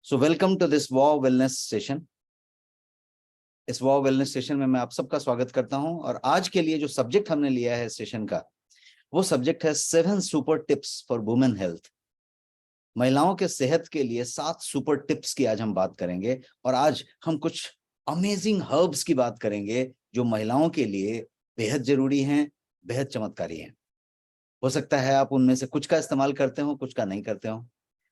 So welcome to this wow wellness session. इस wow wellness session में मैं आप सबका स्वागत करता हूं और आज के लिए जो सब्जेक्ट हमने लिया है सेशन का वो सब्जेक्ट है 7 super tips for women health. महिलाओं के सेहत के लिए 7 सुपर टिप्स की आज हम बात करेंगे और आज हम कुछ अमेजिंग हर्ब्स की बात करेंगे जो महिलाओं के लिए बेहद जरूरी हैं, बेहद चमत्कारी हैं। हो सकता है आप उनमें से कुछ का इस्तेमाल करते हो, कुछ का नहीं करते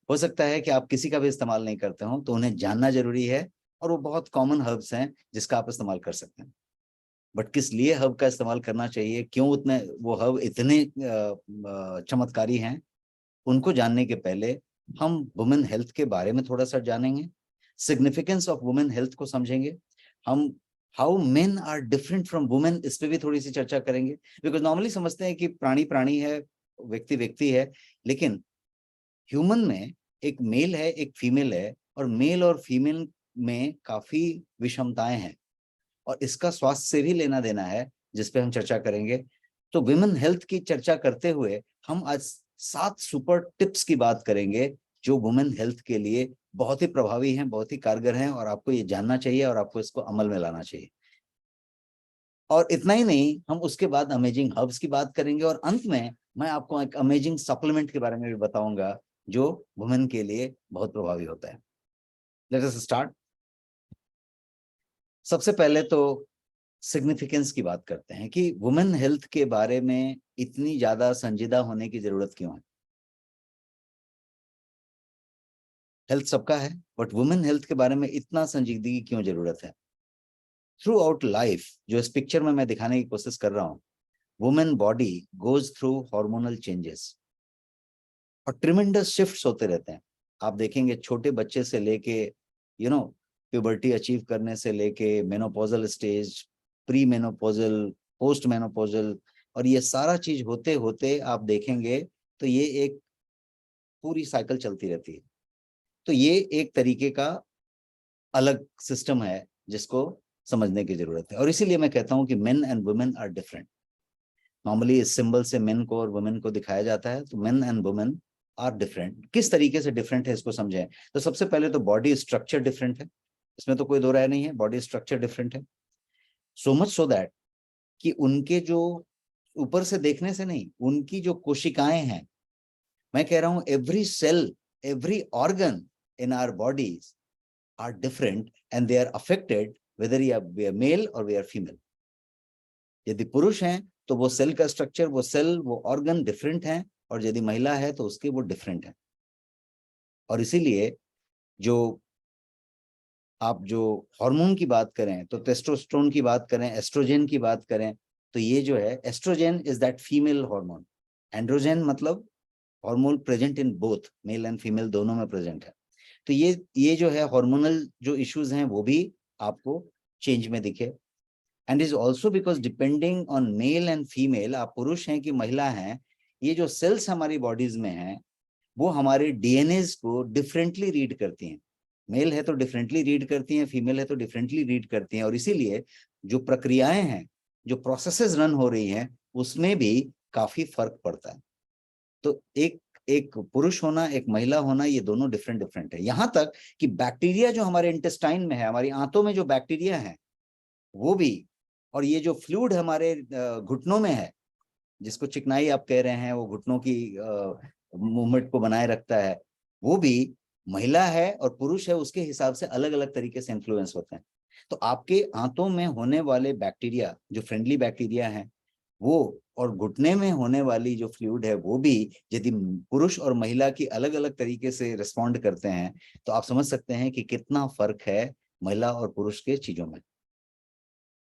हो सकता है कि आप किसी का भी इस्तेमाल नहीं करते हो, तो उन्हें जानना जरूरी है। और वो बहुत कॉमन हर्ब्स हैं जिसका आप इस्तेमाल कर सकते हैं। बट किस लिए हर्ब का इस्तेमाल करना चाहिए, क्यों उतने वो हर्ब इतने चमत्कारी हैं, उनको जानने के पहले हम वुमेन हेल्थ के बारे में थोड़ा सा जानेंगे, सिग्निफिकेंस ऑफ वुमेन हेल्थ को समझेंगे। हम how men are different from women, इस पे भी थोड़ी सी चर्चा करेंगे। बिकॉज नॉर्मली समझते हैं कि प्राणी प्राणी है, व्यक्ति व्यक्ति है, लेकिन ह्यूमन में एक मेल है, एक फीमेल है, और मेल और फीमेल में काफी विषमताएं हैं और इसका स्वास्थ्य से भी लेना देना है, जिस पे हम चर्चा करेंगे। तो विमेन हेल्थ की चर्चा करते हुए हम आज 7 सुपर टिप्स की बात करेंगे जो वुमेन हेल्थ के लिए बहुत ही प्रभावी हैं, बहुत ही कारगर हैं, और आपको ये जानना चाहिए और आपको इसको अमल में लाना चाहिए। और इतना ही नहीं, हम उसके बाद अमेजिंग हर्ब्स की बात करेंगे और अंत में मैं आपको एक अमेजिंग सप्लीमेंट के बारे में भी बताऊंगा जो वुमेन के लिए बहुत प्रभावी होता है। Let us start. सबसे पहले तो सिग्निफिकेंस की बात करते हैं कि वुमेन हेल्थ के बारे में इतनी ज्यादा संजीदा होने की जरूरत क्यों है। हेल्थ सबका है, बट वुमेन हेल्थ के बारे में इतना संजीदगी क्यों जरूरत है। थ्रू आउट लाइफ, जो इस पिक्चर में मैं दिखाने की कोशिश कर रहा हूं, women body goes through hormonal changes और ट्रिमेंडस शिफ्ट्स होते रहते हैं। आप देखेंगे छोटे बच्चे से लेके प्यूबर्टी अचीव करने से लेके menopausal stage, pre menopausal, post menopausal, और ये सारा चीज होते होते आप देखेंगे तो ये एक पूरी साइकिल चलती रहती है। तो ये एक तरीके का अलग सिस्टम है जिसको समझने की जरूरत है, और इसीलिए मैं कहता हूं कि men and women are different. Normally इस सिंबल से मेन को और वुमेन को दिखाया जाता है, तो men and women are different. किस तरीके से डिफरेंट है इसको समझें। तो सबसे पहले तो बॉडी स्ट्रक्चर डिफरेंट है, इसमें तो कोई दो राय नहीं है, बॉडी स्ट्रक्चर डिफरेंट है। सो मच सो दैट कि उनके जो ऊपर से देखने से नहीं, उनकी जो कोशिकाएं हैं, मैं कह रहा हूं every cell, every organ in our bodies are different and they are affected whether we are male or we are female. यदि पुरुष हैं तो वो सेल का स्ट्रक्चर, वो सेल, वो ऑर्गन डिफरेंट हैं, और यदि महिला है तो उसके वो डिफरेंट है। और इसीलिए जो आप जो हार्मोन की बात करें तो टेस्टोस्टेरोन की बात करें, एस्ट्रोजन की बात करें, तो ये जो है estrogen is that female hormone. Androgen मतलब hormone present in both, male and female दोनों में प्रेजेंट है। तो ये जो है हार्मोनल जो इश्यूज हैं वो भी आपको चेंज में दिखे। And is also because depending on mail and female, आप पुरुष हैं कि महिला हैं, ये जो सेल्स हमारी बॉडीज में हैं वो हमारे डीएनएस को डिफरेंटली रीड करती हैं। मेल है तो डिफरेंटली रीड करती हैं, फीमेल है तो डिफरेंटली रीड करती हैं, और इसीलिए जो प्रक्रियाएं हैं, जो प्रोसेसेस रन हो रही हैं, उसमें भी काफी फर्क पड़ता है। तो एक एक पुरुष होना, एक महिला होना, ये दोनों डिफरेंट डिफरेंट है। यहां तक कि बैक्टीरिया जो हमारे इंटेस्टाइन में है, हमारी आंतों में जो बैक्टीरिया है वो भी, और ये जो फ्लूइड हमारे घुटनों में है, जिसको चिकनाई आप कह रहे हैं, वो घुटनों की मूवमेंट को बनाए रखता है, वो भी महिला है और पुरुष है उसके हिसाब से अलग अलग तरीके से इन्फ्लुएंस होते हैं। तो आपके आंतों में होने वाले बैक्टीरिया जो फ्रेंडली बैक्टीरिया हैं वो, और घुटने में होने वाली जो फ्लूइड है वो भी, यदि पुरुष और महिला की अलग अलग तरीके से रिस्पॉन्ड करते हैं तो आप समझ सकते हैं कि कितना फर्क है महिला और पुरुष के चीजों में।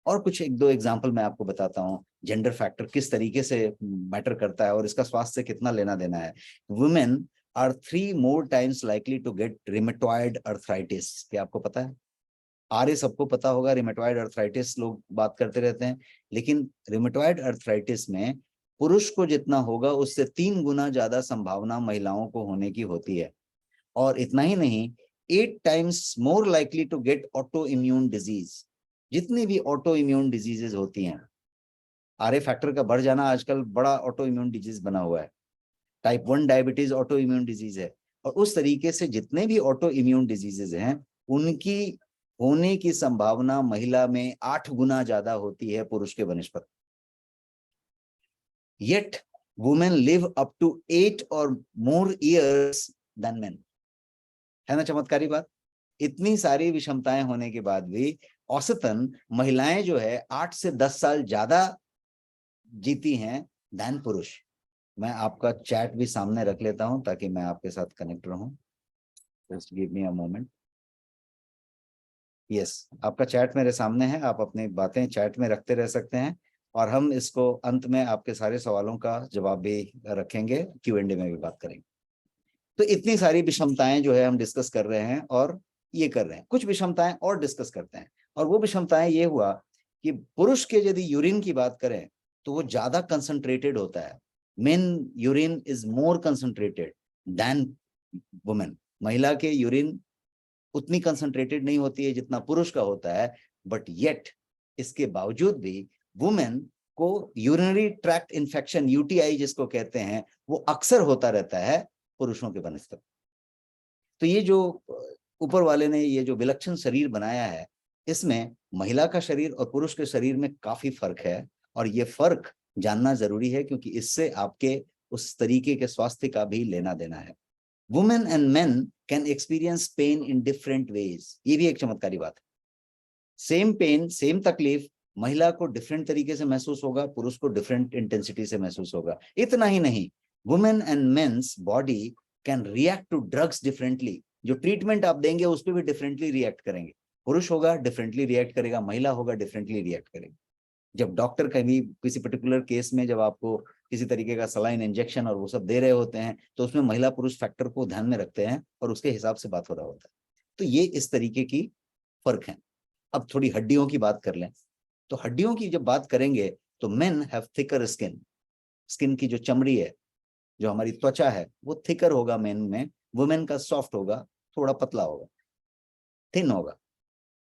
और कुछ एक दो एग्जांपल मैं आपको बताता हूँ, जेंडर फैक्टर किस तरीके से मैटर करता है और इसका स्वास्थ्य से कितना लेना देना है। Women are 3 more times likely to get rheumatoid arthritis। क्या आपको पता है? आर ये सबको पता होगा, रिमेटॉइड अर्थराइटिस लोग बात करते रहते हैं, लेकिन रिमेटॉइड अर्थराइटिस में पुरुष को जितना होगा उससे 3 गुना ज्यादा संभावना महिलाओं को होने की होती है। और इतना ही नहीं, 8 times more likely to get auto immune disease. जितनी भी ऑटो इम्यून डिजीजेज होती हैं, आर ए फैक्टर का बढ़ जाना आजकल बड़ा ऑटो इम्यून डिजीज बना हुआ है। Type 1 diabetes auto immune disease है, और उस तरीके से जितने भी ऑटो इम्यून डिजीजेज हैं उनकी होने की संभावना महिला में 8 गुना ज्यादा होती है पुरुष के बनस्पत। Yet women live up to 8 or more years than men. है ना चमत्कारी बात। इतनी सारी विषमताएं होने के बाद भी औसतन महिलाएं जो है 8 से 10 साल ज्यादा जीती हैं दैन पुरुष। मैं आपका चैट भी सामने रख लेता हूं ताकि मैं आपके साथ कनेक्ट रहूं। Just give me a moment. Yes, आपका चैट मेरे सामने है, आप अपनी बातें चैट में रखते रह सकते हैं और हम इसको अंत में आपके सारे सवालों का जवाब भी रखेंगे, Q&A में भी बात करेंगे। तो इतनी सारी विषमताएं जो है हम डिस्कस कर रहे हैं और ये कर रहे हैं। कुछ विषमताएं और डिस्कस करते हैं और वो विषमताएं ये हुआ कि पुरुष के यदि यूरिन की बात करें तो वो ज्यादा कंसंट्रेटेड होता है। Men urine is more concentrated than women. महिला के यूरिन उतनी कंसंट्रेटेड नहीं होती है जितना पुरुष का होता है, बट येट इसके बावजूद भी वुमेन को यूरिनरी ट्रैक्ट इन्फेक्शन, यूटीआई जिसको कहते हैं, वो अक्सर होता रहता है पुरुषों के बनस्पत। तो ये जो ऊपर वाले ने ये जो विलक्षण शरीर बनाया है, इसमें महिला का शरीर और पुरुष के शरीर में काफी फर्क है और ये फर्क जानना जरूरी है क्योंकि इससे आपके उस तरीके के स्वास्थ्य का भी लेना देना है। Women and main can experience pain in different ways. ये भी एक चमत्कारी बात है। सेम पेन, सेम तकलीफ महिला को डिफरेंट तरीके से महसूस होगा, पुरुष को डिफरेंट इंटेंसिटी से महसूस होगा। इतना ही नहीं, women and men's body can react to drugs differently. जो ट्रीटमेंट आप देंगे उस पर भी डिफरेंटली रिएक्ट करेंगे। पुरुष होगा डिफरेंटली रिएक्ट करेगा, महिला होगा डिफरेंटली रिएक्ट करेगा। जब डॉक्टर कभी किसी पर्टिकुलर केस में जब आपको किसी तरीके का सलाइन इंजेक्शन और वो सब दे रहे होते हैं तो उसमें महिला पुरुष फैक्टर को ध्यान में रखते हैं और उसके हिसाब से बात हो रहा होता है। तो ये इस तरीके की फर्क है। अब थोड़ी हड्डियों की बात कर लें। तो हड्डियों की जब बात करेंगे तो men have thicker skin. Skin की जो चमड़ी है, जो हमारी त्वचा है, वो थिकर होगा मेन में। वुमेन का सॉफ्ट होगा, थोड़ा पतला होगा, थिन होगा।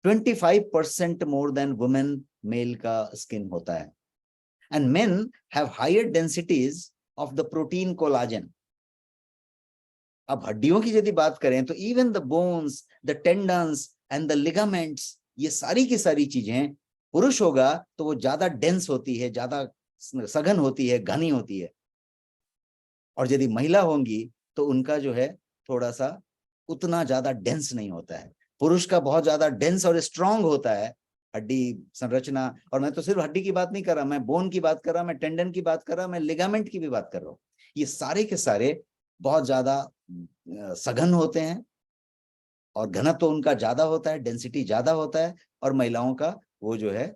25% मोर देन वुमेन मेल का स्किन होता है। And men have higher densities of the protein collagen. अब हड्डियों की यदि बात करें तो even the bones, the tendons and the ligaments, ये सारी की सारी चीजें, पुरुष होगा तो वो ज्यादा डेंस होती है, ज्यादा सघन होती है, घनी होती है। और यदि महिला होंगी तो उनका जो है थोड़ा सा उतना ज्यादा डेंस नहीं होता है। पुरुष का बहुत ज्यादा डेंस और स्ट्रांग होता है हड्डी संरचना। और मैं तो सिर्फ हड्डी की बात नहीं कर रहा, मैं बोन की बात कर रहा, मैं टेंडन की बात कर रहा, मैं लिगामेंट की भी बात कर रहा हूँ। ये सारे के सारे बहुत ज्यादा सघन होते हैं और घनत्व तो उनका ज्यादा होता है, डेंसिटी ज्यादा होता है। और महिलाओं का वो जो है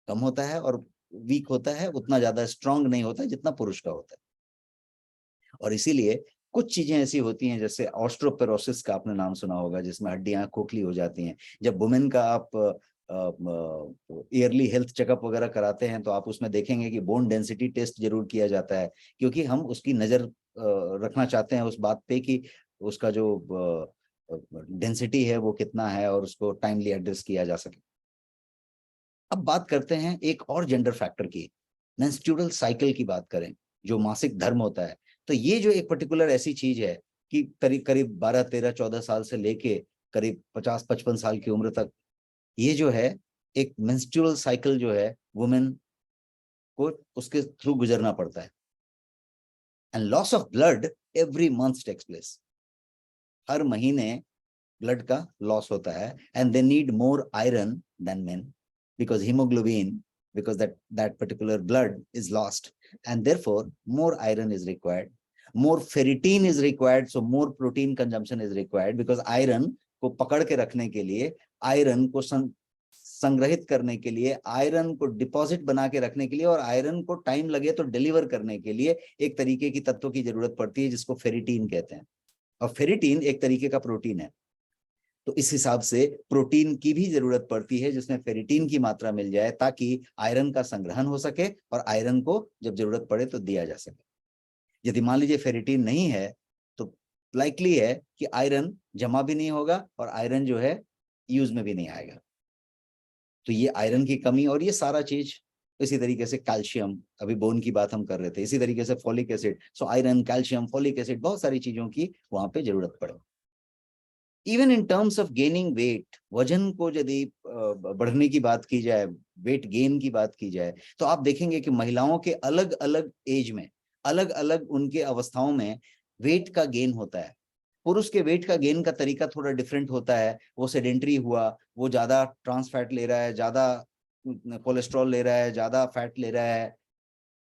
कम होता है और वीक होता है, उतना ज्यादा स्ट्रांग नहीं होता जितना पुरुष का होता है। और इसीलिए कुछ चीजें ऐसी होती हैं, जैसे ऑस्ट्रोपेरोसिस का आपने नाम सुना होगा, जिसमें हड्डियां खोखली हो जाती हैं। जब वुमेन का आप ईयरली हेल्थ चेकअप वगैरह कराते हैं तो आप उसमें देखेंगे कि बोन डेंसिटी टेस्ट जरूर किया जाता है, क्योंकि हम उसकी नजर रखना चाहते हैं उस बात पे कि उसका जो डेंसिटी है वो कितना है और उसको टाइमली एड्रेस किया जा सके। अब बात करते हैं एक और जेंडर फैक्टर की, मेंस्ट्रुअल साइकिल की बात करें, जो मासिक धर्म होता है। तो ये जो एक पर्टिकुलर ऐसी चीज है कि करीब करीब 12, 13, 14 साल से लेके करीब 50, 55 साल की उम्र तक ये जो है एक मेंस्ट्रुअल साइकिल जो है वुमेन को उसके थ्रू गुजरना पड़ता है। And loss of blood every month takes place. हर महीने ब्लड का लॉस होता है and they need more iron than men because hemoglobin, because that particular blood is lost and therefore more iron is required, more ferritin is required, so more protein consumption is required because iron को पकड़ के रखने के लिए, iron को संग्रहित करने के लिए, आयरन को डिपॉजिट बना के रखने के लिए और आयरन को टाइम लगे तो डिलीवर करने के लिए एक तरीके की तत्व की जरूरत पड़ती है जिसको फेरिटीन कहते हैं। और फेरिटीन एक तरीके का प्रोटीन है, तो इस हिसाब से प्रोटीन की भी जरूरत पड़ती है जिसमें फेरिटीन की मात्रा मिल जाए ताकि आयरन का संग्रहण हो सके और आयरन को जब जरूरत पड़े तो दिया जा सके। यदि मान लीजिए फेरिटीन नहीं है तो लाइकली है कि आयरन जमा भी नहीं होगा और आयरन जो है यूज में भी नहीं आएगा। तो ये आयरन की कमी और ये सारा चीज इसी तरीके से कैल्शियम, अभी बोन की बात हम कर रहे थे, इसी तरीके से folic acid, so iron, calcium, folic acid, बहुत सारी चीजों की वहां पे जरूरत पड़े। Even in terms of gaining weight, वजन को यदि बढ़ने की बात की जाए, वेट गेन की बात की जाए, तो आप देखेंगे कि महिलाओं के अलग अलग एज में, अलग अलग उनके अवस्थाओं में वेट का गेन होता है। पुरुष के वेट का गेन का तरीका थोड़ा डिफरेंट होता है। वो सेडेंट्री हुआ, वो ज्यादा ट्रांस फैट ले रहा है, ज्यादा कोलेस्ट्रॉल ले रहा है, ज्यादा फैट ले रहा है,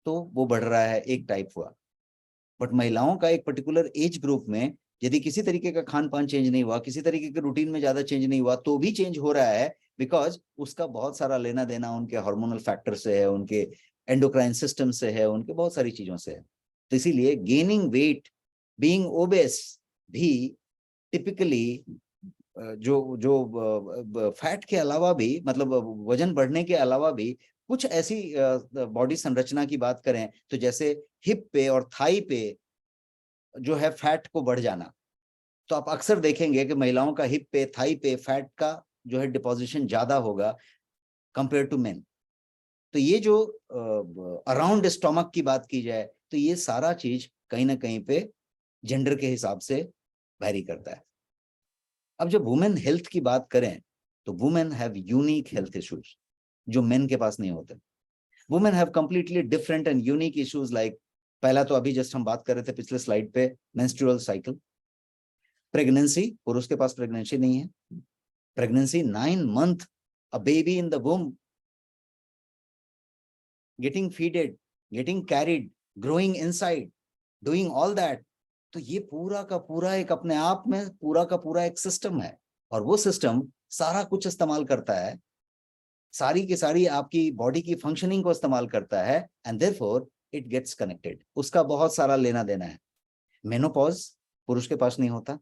तो वो बढ़ रहा है, एक टाइप हुआ। बट महिलाओं का एक पर्टिकुलर एज ग्रुप में यदि किसी तरीके का खान पान चेंज नहीं हुआ, किसी तरीके के रूटीन में ज्यादा चेंज नहीं हुआ, तो भी चेंज हो रहा है, बिकॉज उसका बहुत सारा लेना देना उनके हार्मोनल फैक्टर से है, उनके एंडोक्राइन सिस्टम से है, उनके बहुत सारी चीजों से है। तो इसीलिए गेनिंग वेट, बीइंग ओबेस भी टिपिकली जो जो फैट के अलावा भी, मतलब वजन बढ़ने के अलावा भी कुछ ऐसी बॉडी संरचना की बात करें तो जैसे हिप पे और थाई पे जो है फैट को बढ़ जाना, तो आप अक्सर देखेंगे कि महिलाओं का हिप पे, थाई पे फैट का जो है डिपोजिशन ज्यादा होगा कंपेयर टू मेन। तो ये जो अराउंड स्टोमक की बात की जाए, तो ये सारा चीज कहीं ना कहीं पे जेंडर के हिसाब से वैरी करता है। अब जब वुमेन हेल्थ की बात करें तो women have unique health issues जो मेन के पास नहीं होते। Women have completely different and unique issues, like पहला तो अभी जस्ट हम बात कर रहे थे पिछले स्लाइड पे, मेंस्ट्रुअल साइकिल। प्रेगनेंसी, पुरुष के पास प्रेगनेंसी नहीं है। Pregnancy 9 month, a baby in the वूम, getting feeded, getting carried, growing inside, doing all that. तो ये पूरा का पूरा एक अपने आप में पूरा का पूरा एक सिस्टम है, और वो सिस्टम सारा कुछ इस्तेमाल करता है, सारी की सारी आपकी बॉडी की फंक्शनिंग को इस्तेमाल करता है, and therefore it gets connected, उसका बहुत सारा लेना देना है। मेनोपॉज पुरुष के पास नहीं होता।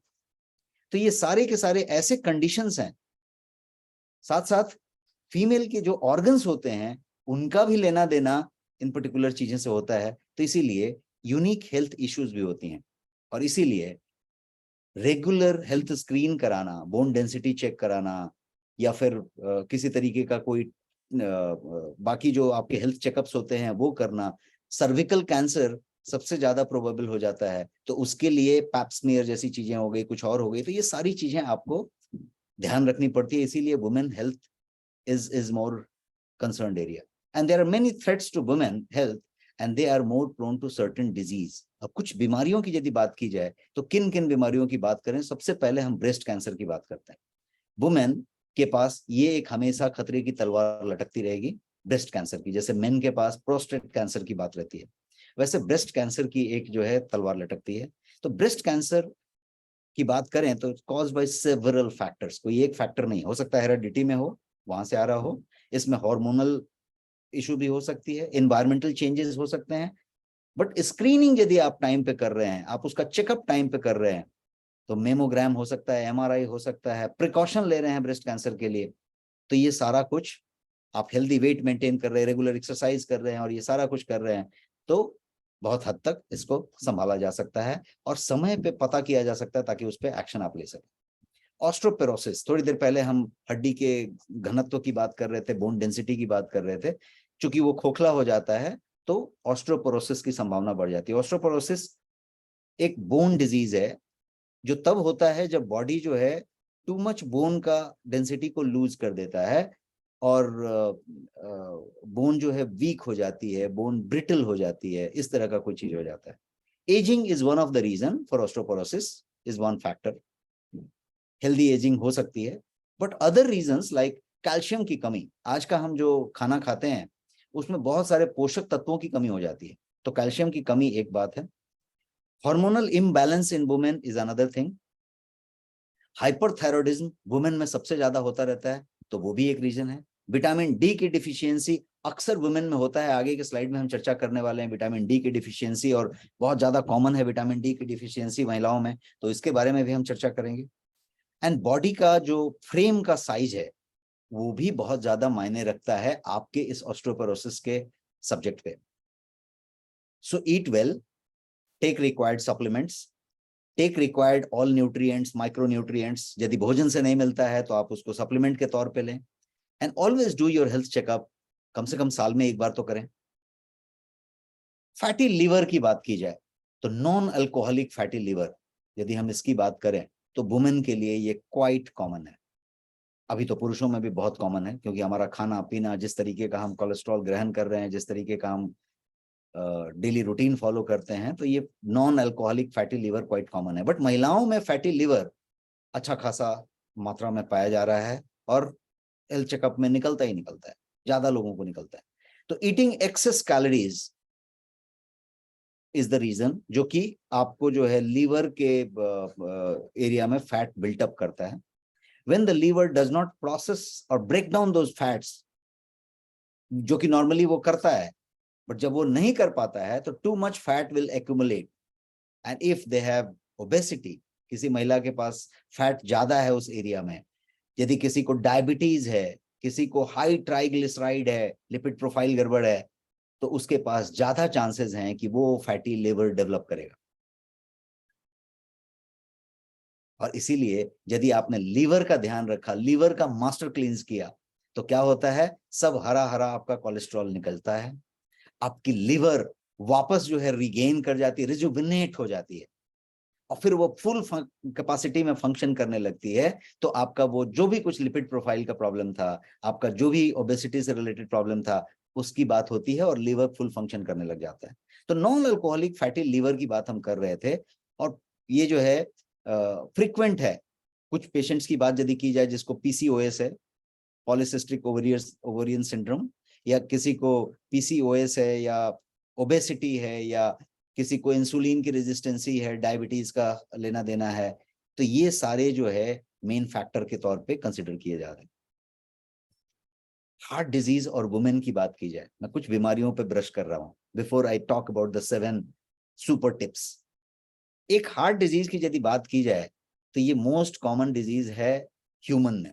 तो ये सारे के सारे ऐसे कंडीशंस हैं, साथ साथ फीमेल के जो ऑर्गन्स होते हैं उनका भी लेना देना इन पर्टिकुलर चीजें से होता है। तो इसीलिए यूनिक हेल्थ इश्यूज भी होती हैं, और इसीलिए रेगुलर हेल्थ स्क्रीन कराना, बोन डेंसिटी चेक कराना, या फिर किसी तरीके का कोई बाकी जो आपके हेल्थ चेकअप्स होते हैं वो करना। सर्विकल कैंसर सबसे ज्यादा प्रोबेबल हो जाता है, तो उसके लिए पैप्समियर जैसी चीजें हो गई, कुछ और हो गई, तो ये सारी चीजें आपको ध्यान रखनी पड़ती है। इसीलिए women health is more concerned area, and there are many threats to women health, and they are more prone to certain disease. अब कुछ बीमारियों की यदि बात की जाए तो किन किन बीमारियों की बात करें, सबसे पहले हम ब्रेस्ट कैंसर की बात करते हैं। वुमेन के पास ये एक हमेशा खतरे की तलवार लटकती रहेगी ब्रेस्ट कैंसर की, जैसे मेन के पास प्रोस्टेट कैंसर की बात रहती है, वैसे ब्रेस्ट कैंसर की एक जो है तलवार लटकती है। तो ब्रेस्ट कैंसर की बात करें तो कॉज बाय सेवरल फैक्टर्स, कोई एक फैक्टर नहीं, हो सकता है हेरेडिटी में हो, वहां से आ रहा हो, इसमें हार्मोनल इशू भी हो सकती है, एनवायरमेंटल चेंजेस हो सकते हैं। बट स्क्रीनिंग यदि आप टाइम पे कर रहे हैं, आप उसका चेकअप टाइम पे कर रहे हैं, तो मेमोग्राम हो सकता है, एमआरआई हो सकता है, प्रिकॉशन ले रहे हैं ब्रेस्ट कैंसर के लिए, तो ये सारा कुछ आप हेल्दी वेट मेंटेन कर रहे हैं, रेगुलर एक्सरसाइज कर रहे हैं, और ये सारा कुछ कर रहे हैं, तो बहुत हद तक इसको संभाला जा सकता है और समय पे पता किया जा सकता है, ताकि उस पर एक्शन आप ले सकें। ऑस्ट्रोपेरोसिस, थोड़ी देर पहले हम हड्डी के घनत्व की बात कर रहे थे, बोन डेंसिटी की बात कर रहे थे, क्योंकि वो खोखला हो जाता है तो ऑस्ट्रोपोरोसिस की संभावना बढ़ जाती है। ऑस्ट्रोपोरोसिस एक बोन डिजीज है जो तब होता है जब बॉडी जो है टू मच बोन का डेंसिटी को लूज कर देता है, और बोन जो है वीक हो जाती है, बोन ब्रिटल हो जाती है, इस तरह का कोई चीज हो जाता है। Ageing is one of the reason for osteoporosis, is one factor, healthy ageing हो सकती है। But other reasons like calcium की कमी, आज का हम जो खाना खाते हैं उसमें बहुत सारे पोषक तत्वों की कमी हो जाती है, तो कैल्शियम की कमी एक बात है। Hormonal imbalance in women is another thing. Hyperthyroidism women में सबसे ज्यादा होता रहता है, तो वो भी एक रीजन है। विटामिन डी की डिफिशियंसी अक्सर वुमेन में होता है, आगे के स्लाइड में हम चर्चा करने वाले हैं विटामिन डी की डिफिशियंसी, और बहुत ज्यादा कॉमन है विटामिन डी की डिफिशियंसी महिलाओं में, तो इसके बारे में भी हम चर्चा करेंगे। एंड बॉडी का जो फ्रेम का साइज है वो भी बहुत ज्यादा मायने रखता है आपके इस ऑस्टियोपोरोसिस के सब्जेक्ट पे। So eat well, take required supplements, take required all nutrients, micronutrients, यदि भोजन से नहीं मिलता है तो आप उसको सप्लीमेंट के तौर पे लें। And always do your health checkup कम से कम साल में एक बार तो करें। फैटी लिवर की बात की जाए तो नॉन अल्कोहलिक फैटी लिवर, यदि हम इसकी बात करें तो वुमेन के लिए ये क्वाइट कॉमन है। अभी तो पुरुषों में भी बहुत कॉमन है, क्योंकि हमारा खाना पीना, जिस तरीके का हम कोलेस्ट्रॉल ग्रहण कर रहे हैं, जिस तरीके का हम डेली रूटीन फॉलो करते हैं, तो ये non alcoholic fatty liver quite common है। बट महिलाओं में फैटी लिवर अच्छा खासा मात्रा में पाया जा रहा है और हेल्थ चेकअप में निकलता ही निकलता है, ज्यादा लोगों को निकलता है। तो eating excess calories is the reason जो कि आपको जो है लीवर के एरिया में फैट बिल्टअप करता है। When the liver does not process or break down those fats, जो कि नॉर्मली वो करता है, बट जब वो नहीं कर पाता है तो too much fat will accumulate, and if they have obesity, किसी महिला के पास फैट ज्यादा है उस एरिया में, यदि किसी को डायबिटीज है, किसी को हाई ट्राइग्लिसराइड है, लिपिड प्रोफाइल गड़बड़ है, तो उसके पास ज्यादा चांसेस हैं कि वो फैटी लिवर डेवलप करेगा। और इसीलिए यदि आपने लीवर का ध्यान रखा, लीवर का मास्टर क्लींस किया, तो क्या होता है, सब हरा हरा आपका कोलेस्ट्रॉल निकलता है, आपकी लिवर वापस जो है रिगेन कर जाती है, रिजुविनेट हो जाती है, और फिर वो फुल कैपेसिटी में फंक्शन करने लगती है। तो आपका वो जो भी कुछ लिपिड प्रोफाइल का प्रॉब्लम था, आपका जो भी ओबेसिटी से रिलेटेड प्रॉब्लम था, उसकी बात होती है और लीवर फुल फंक्शन करने लग जाता है। तो नॉन अल्कोहलिक फैटी लीवर की बात हम कर रहे थे, और ये जो है फ्रीक्वेंट है। कुछ पेशेंट्स की बात यदि की जाए जिसको पीसीओएस है, पॉलीसिस्टिक ओवेरियन सिंड्रोम, या किसी को पीसीओएस है, या ओबेसिटी है, या किसी को इंसुलिन की रेजिस्टेंसी है, डायबिटीज का लेना देना है, तो ये सारे जो है मेन फैक्टर के तौर पे कंसिडर किए जा रहे हैं। हार्ट डिजीज और वुमेन की बात की जाए, मैं कुछ बीमारियों पे ब्रश कर रहा हूं before I talk about the 7 super tips. एक हार्ट डिजीज की यदि बात की जाए तो ये मोस्ट कॉमन डिजीज है ह्यूमन में,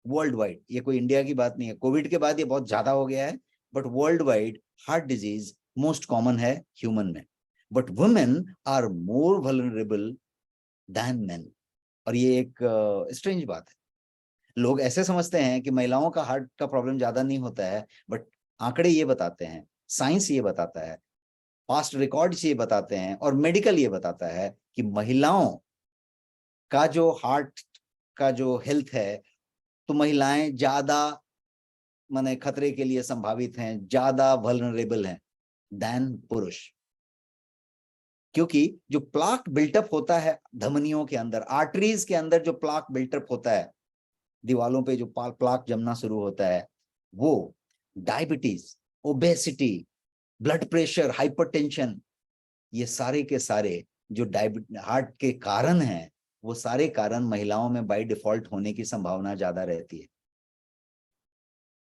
वर्ल्ड वाइड। ये कोई इंडिया की बात नहीं है, कोविड के बाद ये बहुत ज्यादा हो गया है, but world wide heart disease most common है ह्यूमन में। But women are more vulnerable than men, और ये एक स्ट्रेंज बात है। लोग ऐसे समझते हैं कि महिलाओं का हार्ट का प्रॉब्लम ज्यादा नहीं होता है, बट आंकड़े ये बताते हैं, साइंस ये बताता है, पास्ट रिकॉर्ड्स ये बताते हैं, और मेडिकल ये बताता है कि महिलाओं का जो हार्ट का जो हेल्थ है, तो महिलाएं ज्यादा माने खतरे के लिए संभावित हैं, ज्यादा वल्नरेबल हैं दैन पुरुष। क्योंकि जो प्लाक बिल्टअप होता है धमनियों के अंदर, आर्टरीज के अंदर जो प्लाक बिल्टअप होता है, दीवालों पे जो प्लाक जमना शुरू होता है, वो diabetes, obesity, blood pressure, hypertension, ये सारे के सारे जो हार्ट के कारण हैं, वो सारे कारण महिलाओं में बाय डिफॉल्ट होने की संभावना ज्यादा रहती है।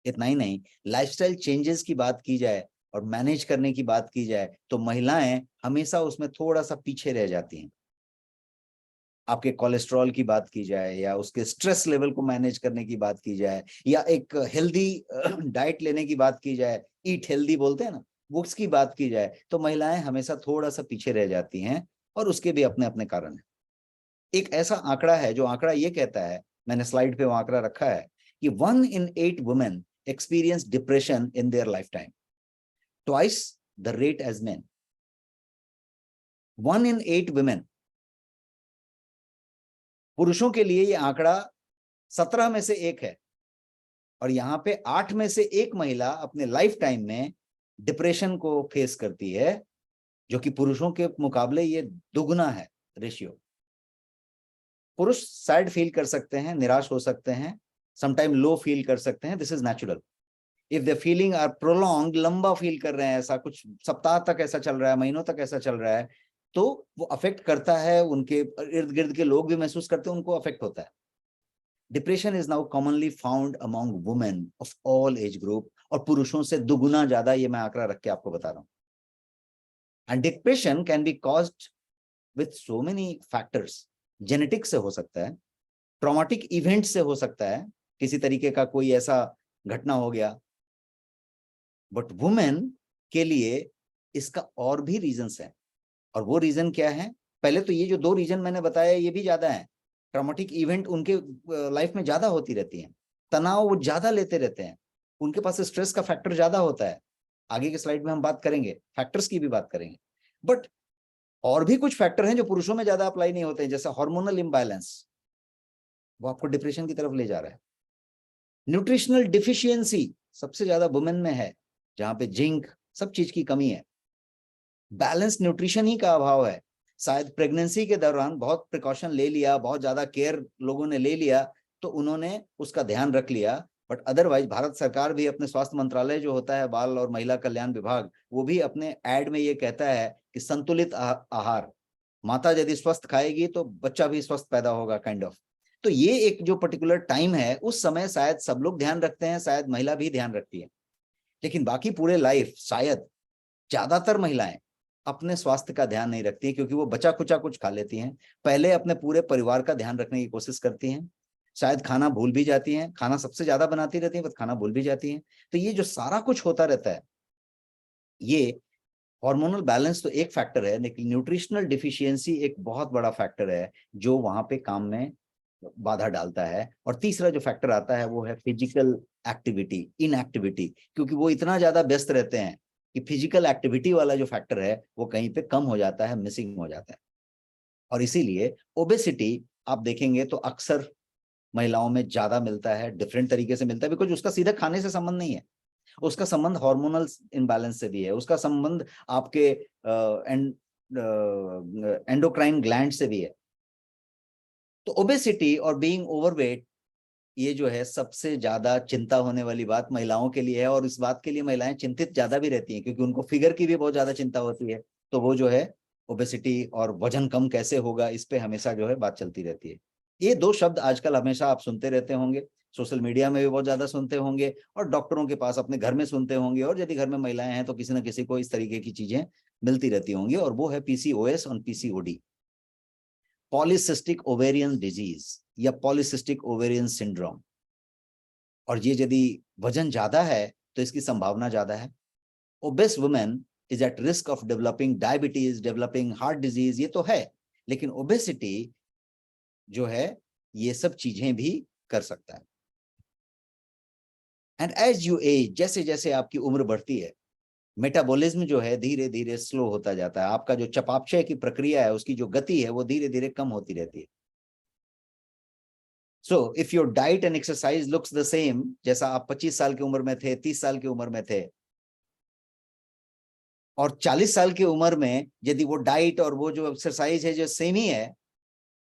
इतना ही नहीं, लाइफस्टाइल चेंजेस की बात की जाए और मैनेज करने की बात की जाए तो महिलाएं हमेशा उसमें थोड़ा सा पीछे रह जाती हैं। आपके कोलेस्ट्रॉल की बात की जाए, या उसके स्ट्रेस लेवल को मैनेज करने की बात की जाए, या एक हेल्दी डाइट लेने की बात की जाए, ईट हेल्दी बोलते हैं ना, वो उसकी बात की जाए, तो महिलाएं हमेशा थोड़ा सा पीछे रह जाती हैं, और उसके भी अपने अपने कारण हैं। एक ऐसा आंकड़ा है जो आंकड़ा ये कहता है, मैंने स्लाइड पे वो आंकड़ा रखा है, कि 1 in 8 women experience depression in their lifetime, twice the rate as men. 1 in 8 women, पुरुषों के लिए ये आंकड़ा 17 में से 1 है, और यहाँ पे 8 में से 1 महिला अपने लाइफ टाइम में डिप्रेशन को फेस करती है, जो कि पुरुषों के मुकाबले ये दुगना है रेशियो। पुरुष सैड फील कर सकते हैं, निराश हो सकते हैं, समटाइम लो फील कर सकते हैं, this is natural. If the feeling are prolong, लंबा फील कर रहे हैं, ऐसा कुछ सप्ताह तक ऐसा चल रहा है, महीनों तक ऐसा चल रहा है, तो वो अफेक्ट करता है, उनके इर्द गिर्द के लोग भी महसूस करते हैं, उनको अफेक्ट होता है। Depression is now commonly found among women of all age group, और पुरुषों से दुगुना ज्यादा, ये मैं आंकड़ा रख के आपको बता रहा हूँ। And depression can be caused with so many factors. Genetic से हो सकता है, ट्रॉमेटिक इवेंट से हो सकता है, किसी तरीके का कोई ऐसा घटना हो गया, बट वुमेन के लिए इसका और भी रीजंस है। और वो रीजन क्या है? पहले तो ये जो 2 रीजन मैंने बताया ये भी ज्यादा है, ट्रॉमेटिक इवेंट उनके लाइफ में ज्यादा होती रहती है, तनाव वो ज्यादा लेते रहते हैं, उनके पास स्ट्रेस का फैक्टर ज्यादा होता है। आगे के स्लाइड में हम बात करेंगे, फैक्टर्स की भी बात करेंगे। बट और भी कुछ फैक्टर हैं जो पुरुषों में ज्यादा अप्लाई नहीं होते हैं, जैसे हार्मोनल इम्बैलेंस, वो आपको डिप्रेशन की तरफ ले जा रहा है। न्यूट्रिशनल डिफिशियंसी सबसे ज्यादा वुमेन में है, जहां पे जिंक सब चीज की कमी है। बैलेंस न्यूट्रिशन ही का अभाव है। शायद प्रेगनेंसी के दौरान बहुत प्रिकॉशन ले लिया, बहुत ज्यादा केयर लोगों ने ले लिया, तो उन्होंने उसका ध्यान रख लिया। बट अदरवाइज भारत सरकार भी अपने स्वास्थ्य मंत्रालय जो होता है, बाल और महिला कल्याण विभाग, वो भी अपने एड में ये कहता है कि संतुलित आहार, माता यदि स्वस्थ खाएगी तो बच्चा भी स्वस्थ पैदा होगा, काइंड ऑफ। तो ये एक जो पर्टिकुलर टाइम है, उस समय शायद सब लोग ध्यान रखते हैं, शायद महिला भी ध्यान रखती है, लेकिन बाकी पूरे लाइफ शायद ज्यादातर महिलाएं अपने स्वास्थ्य का ध्यान नहीं रखती हैं, क्योंकि वो बचा कुचा कुछ खा लेती हैं। पहले अपने पूरे परिवार का ध्यान रखने की कोशिश करती हैं, शायद खाना भूल भी जाती हैं, खाना सबसे ज्यादा बनाती रहती हैं, बस खाना भूल भी जाती हैं। तो ये जो सारा कुछ होता रहता है, ये हार्मोनल बैलेंस तो एक फैक्टर है, लेकिन न्यूट्रिशनल डिफिशियंसी एक बहुत बड़ा फैक्टर है जो वहां पे काम में बाधा डालता है। और तीसरा जो फैक्टर आता है वो है फिजिकल एक्टिविटी, इनएक्टिविटी, क्योंकि वो इतना ज्यादा व्यस्त रहते हैं कि फिजिकल एक्टिविटी वाला जो फैक्टर है वो कहीं पे कम हो जाता है, मिसिंग हो जाता है। और इसीलिए ओबेसिटी आप देखेंगे तो अक्सर महिलाओं में ज्यादा मिलता है, डिफरेंट तरीके से मिलता है, बिकॉज उसका सीधा खाने से संबंध नहीं है, उसका संबंध हार्मोनल इम्बैलेंस से भी है, उसका संबंध आपके एंडोक्राइन ग्लैंड से भी है। तो ओबेसिटी और बीइंग ओवरवेट, ये जो है सबसे ज्यादा चिंता होने वाली बात महिलाओं के लिए है, और इस बात के लिए महिलाएं चिंतित ज्यादा भी रहती हैं, क्योंकि उनको फिगर की भी बहुत ज्यादा चिंता होती है। तो वो जो है ओबेसिटी और वजन कम कैसे होगा, इस पे हमेशा जो है बात चलती रहती है। ये दो शब्द आजकल हमेशा आप सुनते रहते होंगे, सोशल मीडिया में भी बहुत ज्यादा सुनते होंगे, और डॉक्टरों के पास अपने घर में सुनते होंगे, और यदि घर में महिलाएं हैं तो किसी ना किसी को इस तरीके की चीजें मिलती रहती होंगी, और वो है पीसीओएस और पीसीओडी, पॉलीसिस्टिक ओवेरियन डिजीज या पॉलीसिस्टिक ओवेरियन सिंड्रोम। और ये यदि वजन ज्यादा है तो इसकी संभावना ज्यादा है। Obese women is at risk of developing diabetes, developing heart disease, ये तो है, लेकिन ओबेसिटी जो है ये सब चीजें भी कर सकता है। एंड एज यू एज, जैसे जैसे आपकी उम्र बढ़ती है, मेटाबॉलिज्म जो है धीरे धीरे स्लो होता जाता है, आपका जो चयापचय की प्रक्रिया है उसकी जो गति है वो धीरे धीरे कम होती रहती है। So if your diet and exercise looks the same, जैसा आप 25 साल की उम्र में थे, 30 साल की उम्र में थे, और 40 साल की उम्र में यदि वो डाइट और वो जो एक्सरसाइज है जो सेम ही है,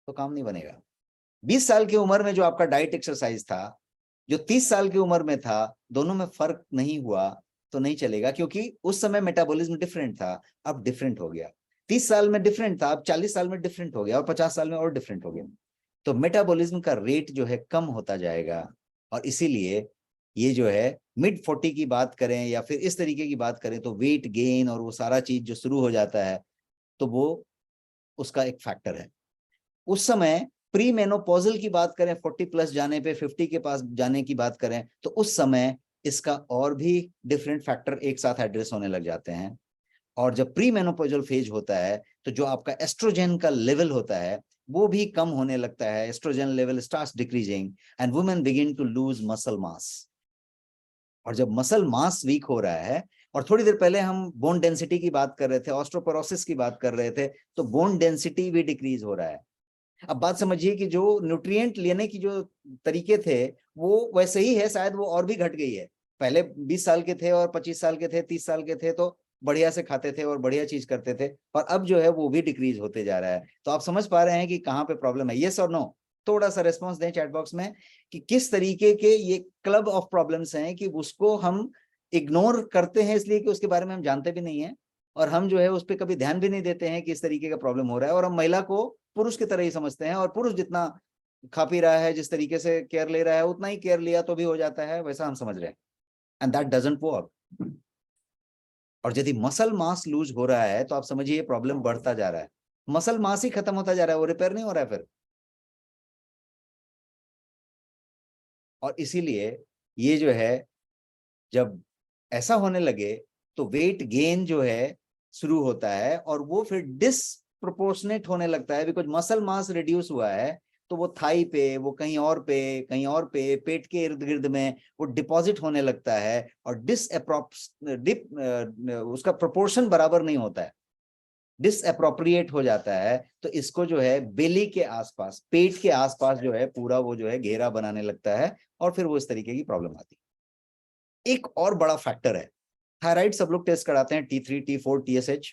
तो काम नहीं बनेगा। 20 साल की उम्र में जो आपका डाइट एक्सरसाइज था, जो 30 साल की उम्र में था, दोनों में फर्क नहीं हुआ तो नहीं चलेगा, क्योंकि उस समय मेटाबॉलिज्म डिफरेंट था, अब डिफरेंट हो गया। 30 साल में डिफरेंट था, अब 40 साल में डिफरेंट हो गया, और 50 साल में और डिफरेंट हो गया। तो मेटाबॉलिज्म का रेट जो है कम होता जाएगा, और इसीलिए ये जो है मिड 40 की बात करें या फिर इस तरीके की बात करें तो वेट गेन और वो सारा चीज जो शुरू हो जाता है, तो वो उसका एक फैक्टर है। उस समय प्री मेनोपॉजल की बात करें, 40 प्लस जाने पे, 50 के पास जाने की बात करें, तो उस समय इसका और भी डिफरेंट फैक्टर एक साथ एड्रेस होने लग जाते हैं। और जब प्री मेनोपॉजल फेज होता है तो जो आपका एस्ट्रोजन का लेवल होता है वो भी कम होने लगता है, estrogen level starts decreasing and women begin to lose muscle mass. और जब मसल मास वीक हो रहा है, और थोड़ी देर पहले हम बोन डेंसिटी की बात कर रहे थे, ऑस्टियोपोरोसिस की बात कर रहे थे, तो बोन डेंसिटी भी डिक्रीज हो रहा है। अब बात समझिए कि जो न्यूट्रिएंट लेने की जो तरीके थे वो वैसे ही है, शायद वो और भी घट गई है। पहले 20 साल के थे और 25 साल के थे, 30 साल के थे तो बढ़िया से खाते थे और बढ़िया चीज करते थे, और अब जो है वो भी डिक्रीज होते जा रहा है। तो आप समझ पा रहे हैं कि कहाँ पे प्रॉब्लम है। यस और नो, थोड़ा सा रेस्पॉन्स दें चैट बॉक्स में कि किस तरीके के ये क्लब ऑफ प्रॉब्लम्स हैं कि उसको हम इग्नोर करते हैं इसलिए कि उसके बारे में हम जानते भी नहीं है, और हम जो है उस पर कभी ध्यान भी नहीं देते हैं कि इस तरीके का प्रॉब्लम हो रहा है, और हम महिला को पुरुष की तरह ही समझते हैं, और पुरुष जितना खा पी रहा है, जिस तरीके से केयर ले रहा है, उतना ही केयर लिया तो भी हो जाता है, वैसा हम समझ रहे हैं। And that doesn't work. और यदि मसल मास लूज हो रहा है तो आप समझिए ये प्रॉब्लम बढ़ता जा रहा है, मसल मास ही खत्म होता जा रहा है, वो रिपेयर नहीं हो रहा है फिर। और इसीलिए ये जो है जब ऐसा होने लगे तो वेट गेन जो है शुरू होता है, और वो फिर डिसप्रोपोर्शनेट होने लगता है, बिकॉज मसल मास रिड्यूस हुआ है, तो वो थाई पे, वो कहीं और पे, कहीं और पे, पेट के इर्द गिर्द में वो डिपॉजिट होने लगता है और उसका प्रोपोर्शन बराबर नहीं होता है, डिसअप्रोप्रिएट हो जाता है। तो इसको जो है बेली के आसपास, पेट के आसपास जो है पूरा वो जो है घेरा बनाने लगता है और फिर वो इस तरीके की प्रॉब्लम आती है। एक और बड़ा फैक्टर है, थायराइड सब लोग टेस्ट कराते हैं, T3, T4, TSH।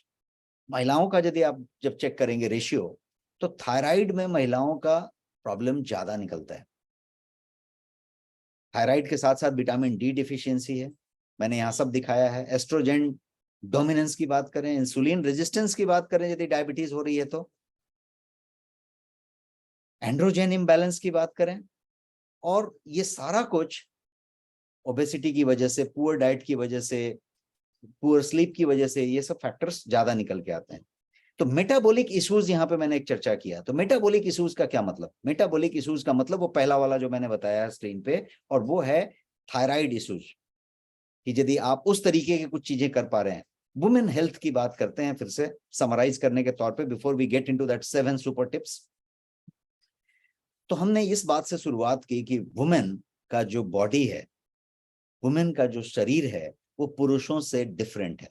महिलाओं का यदि आप जब चेक करेंगे रेशियो, तो थायराइड में महिलाओं का प्रॉब्लम ज्यादा निकलता है। थायराइड के साथ साथ विटामिन डी डिफिशियंसी है, मैंने यहां सब दिखाया है। एस्ट्रोजेन डोमिनेंस की बात करें, इंसुलिन रेजिस्टेंस की बात करें यदि डायबिटीज हो रही है तो, एंड्रोजन इम्बैलेंस की बात करें, और ये सारा कुछ ओबेसिटी की वजह से, पुअर डाइट की वजह से, पुअर स्लीप की वजह से, ये सब फैक्टर्स ज्यादा निकल के आते हैं। तो मेटाबॉलिक इश्यूज यहाँ पे मैंने एक चर्चा किया। तो मेटाबॉलिक इश्यूज का क्या मतलब? मेटाबॉलिक इश्यूज का मतलब वो पहला वाला जो मैंने बताया स्क्रीन पे, और वो है थायराइड इश्यूज। कि यदि आप उस तरीके की कुछ चीजें कर पा रहे हैं। वुमेन हेल्थ की बात करते हैं फिर से समराइज करने के तौर पे, before we get into that 7 super tips. तो हमने इस बात से शुरुआत की कि वुमेन का जो बॉडी है, वुमेन का जो शरीर है, वो पुरुषों से डिफरेंट है।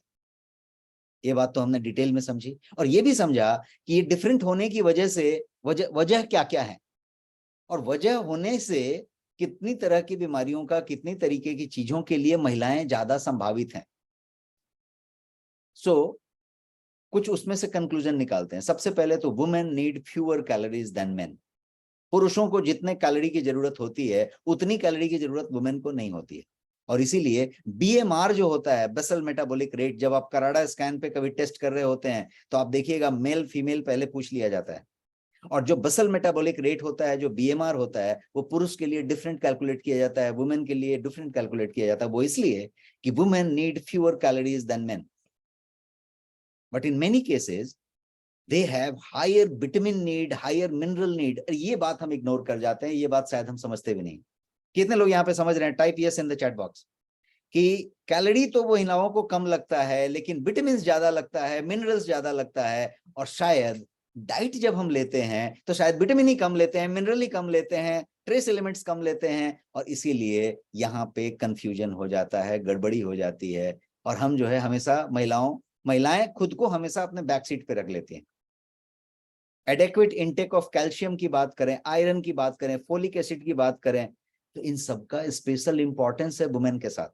ये बात तो हमने डिटेल में समझी, और ये भी समझा कि ये डिफरेंट होने की वजह से वजह क्या क्या है, और वजह होने से कितनी तरह की बीमारियों का, कितनी तरीके की चीजों के लिए महिलाएं ज्यादा संभावित हैं। सो कुछ उसमें से कंक्लूजन निकालते हैं। सबसे पहले तो women need fewer calories than men. पुरुषों को जितने कैलोरी की जरूरत होती है उतनी कैलोरी की जरूरत वुमेन को नहीं होती है। और इसीलिए BMR जो होता है, बेसल मेटाबॉलिक रेट, जब आप कराडा स्कैन पे कभी टेस्ट कर रहे होते हैं तो आप देखिएगा मेल फीमेल पहले पूछ लिया जाता है। और जो बसल मेटाबॉलिक रेट होता है, जो BMR होता है, वो पुरुष के लिए डिफरेंट कैलकुलेट किया जाता है, वुमेन के लिए डिफरेंट कैलकुलेट किया जाता है। वो इसलिए कि women need fewer calories than men, but in many cases they have higher vitamin need, higher mineral need. ये बात हम इग्नोर कर जाते हैं, ये बात शायद हम समझते भी नहीं। कितने लोग यहाँ पे समझ रहे हैं? Type yes in the chat box कि कैलोरी तो वो महिलाओं को कम लगता है, लेकिन विटामिन ज्यादा लगता है, मिनरल्स ज्यादा लगता है। और शायद डाइट जब हम लेते हैं तो शायद विटामिन ही कम लेते हैं, मिनरल ही कम लेते हैं, ट्रेस एलिमेंट्स कम लेते हैं, और इसीलिए यहाँ पे कंफ्यूजन हो जाता है, गड़बड़ी हो जाती है। और हम जो है हमेशा महिलाएं खुद को हमेशा अपने बैक सीट पे रख लेती हैं। एडेक्वेट इनटेक ऑफ कैल्शियम की बात करें, आयरन की बात करें, फोलिक एसिड की बात करें, तो इन सबका स्पेशल इंपॉर्टेंस है वुमेन के साथ।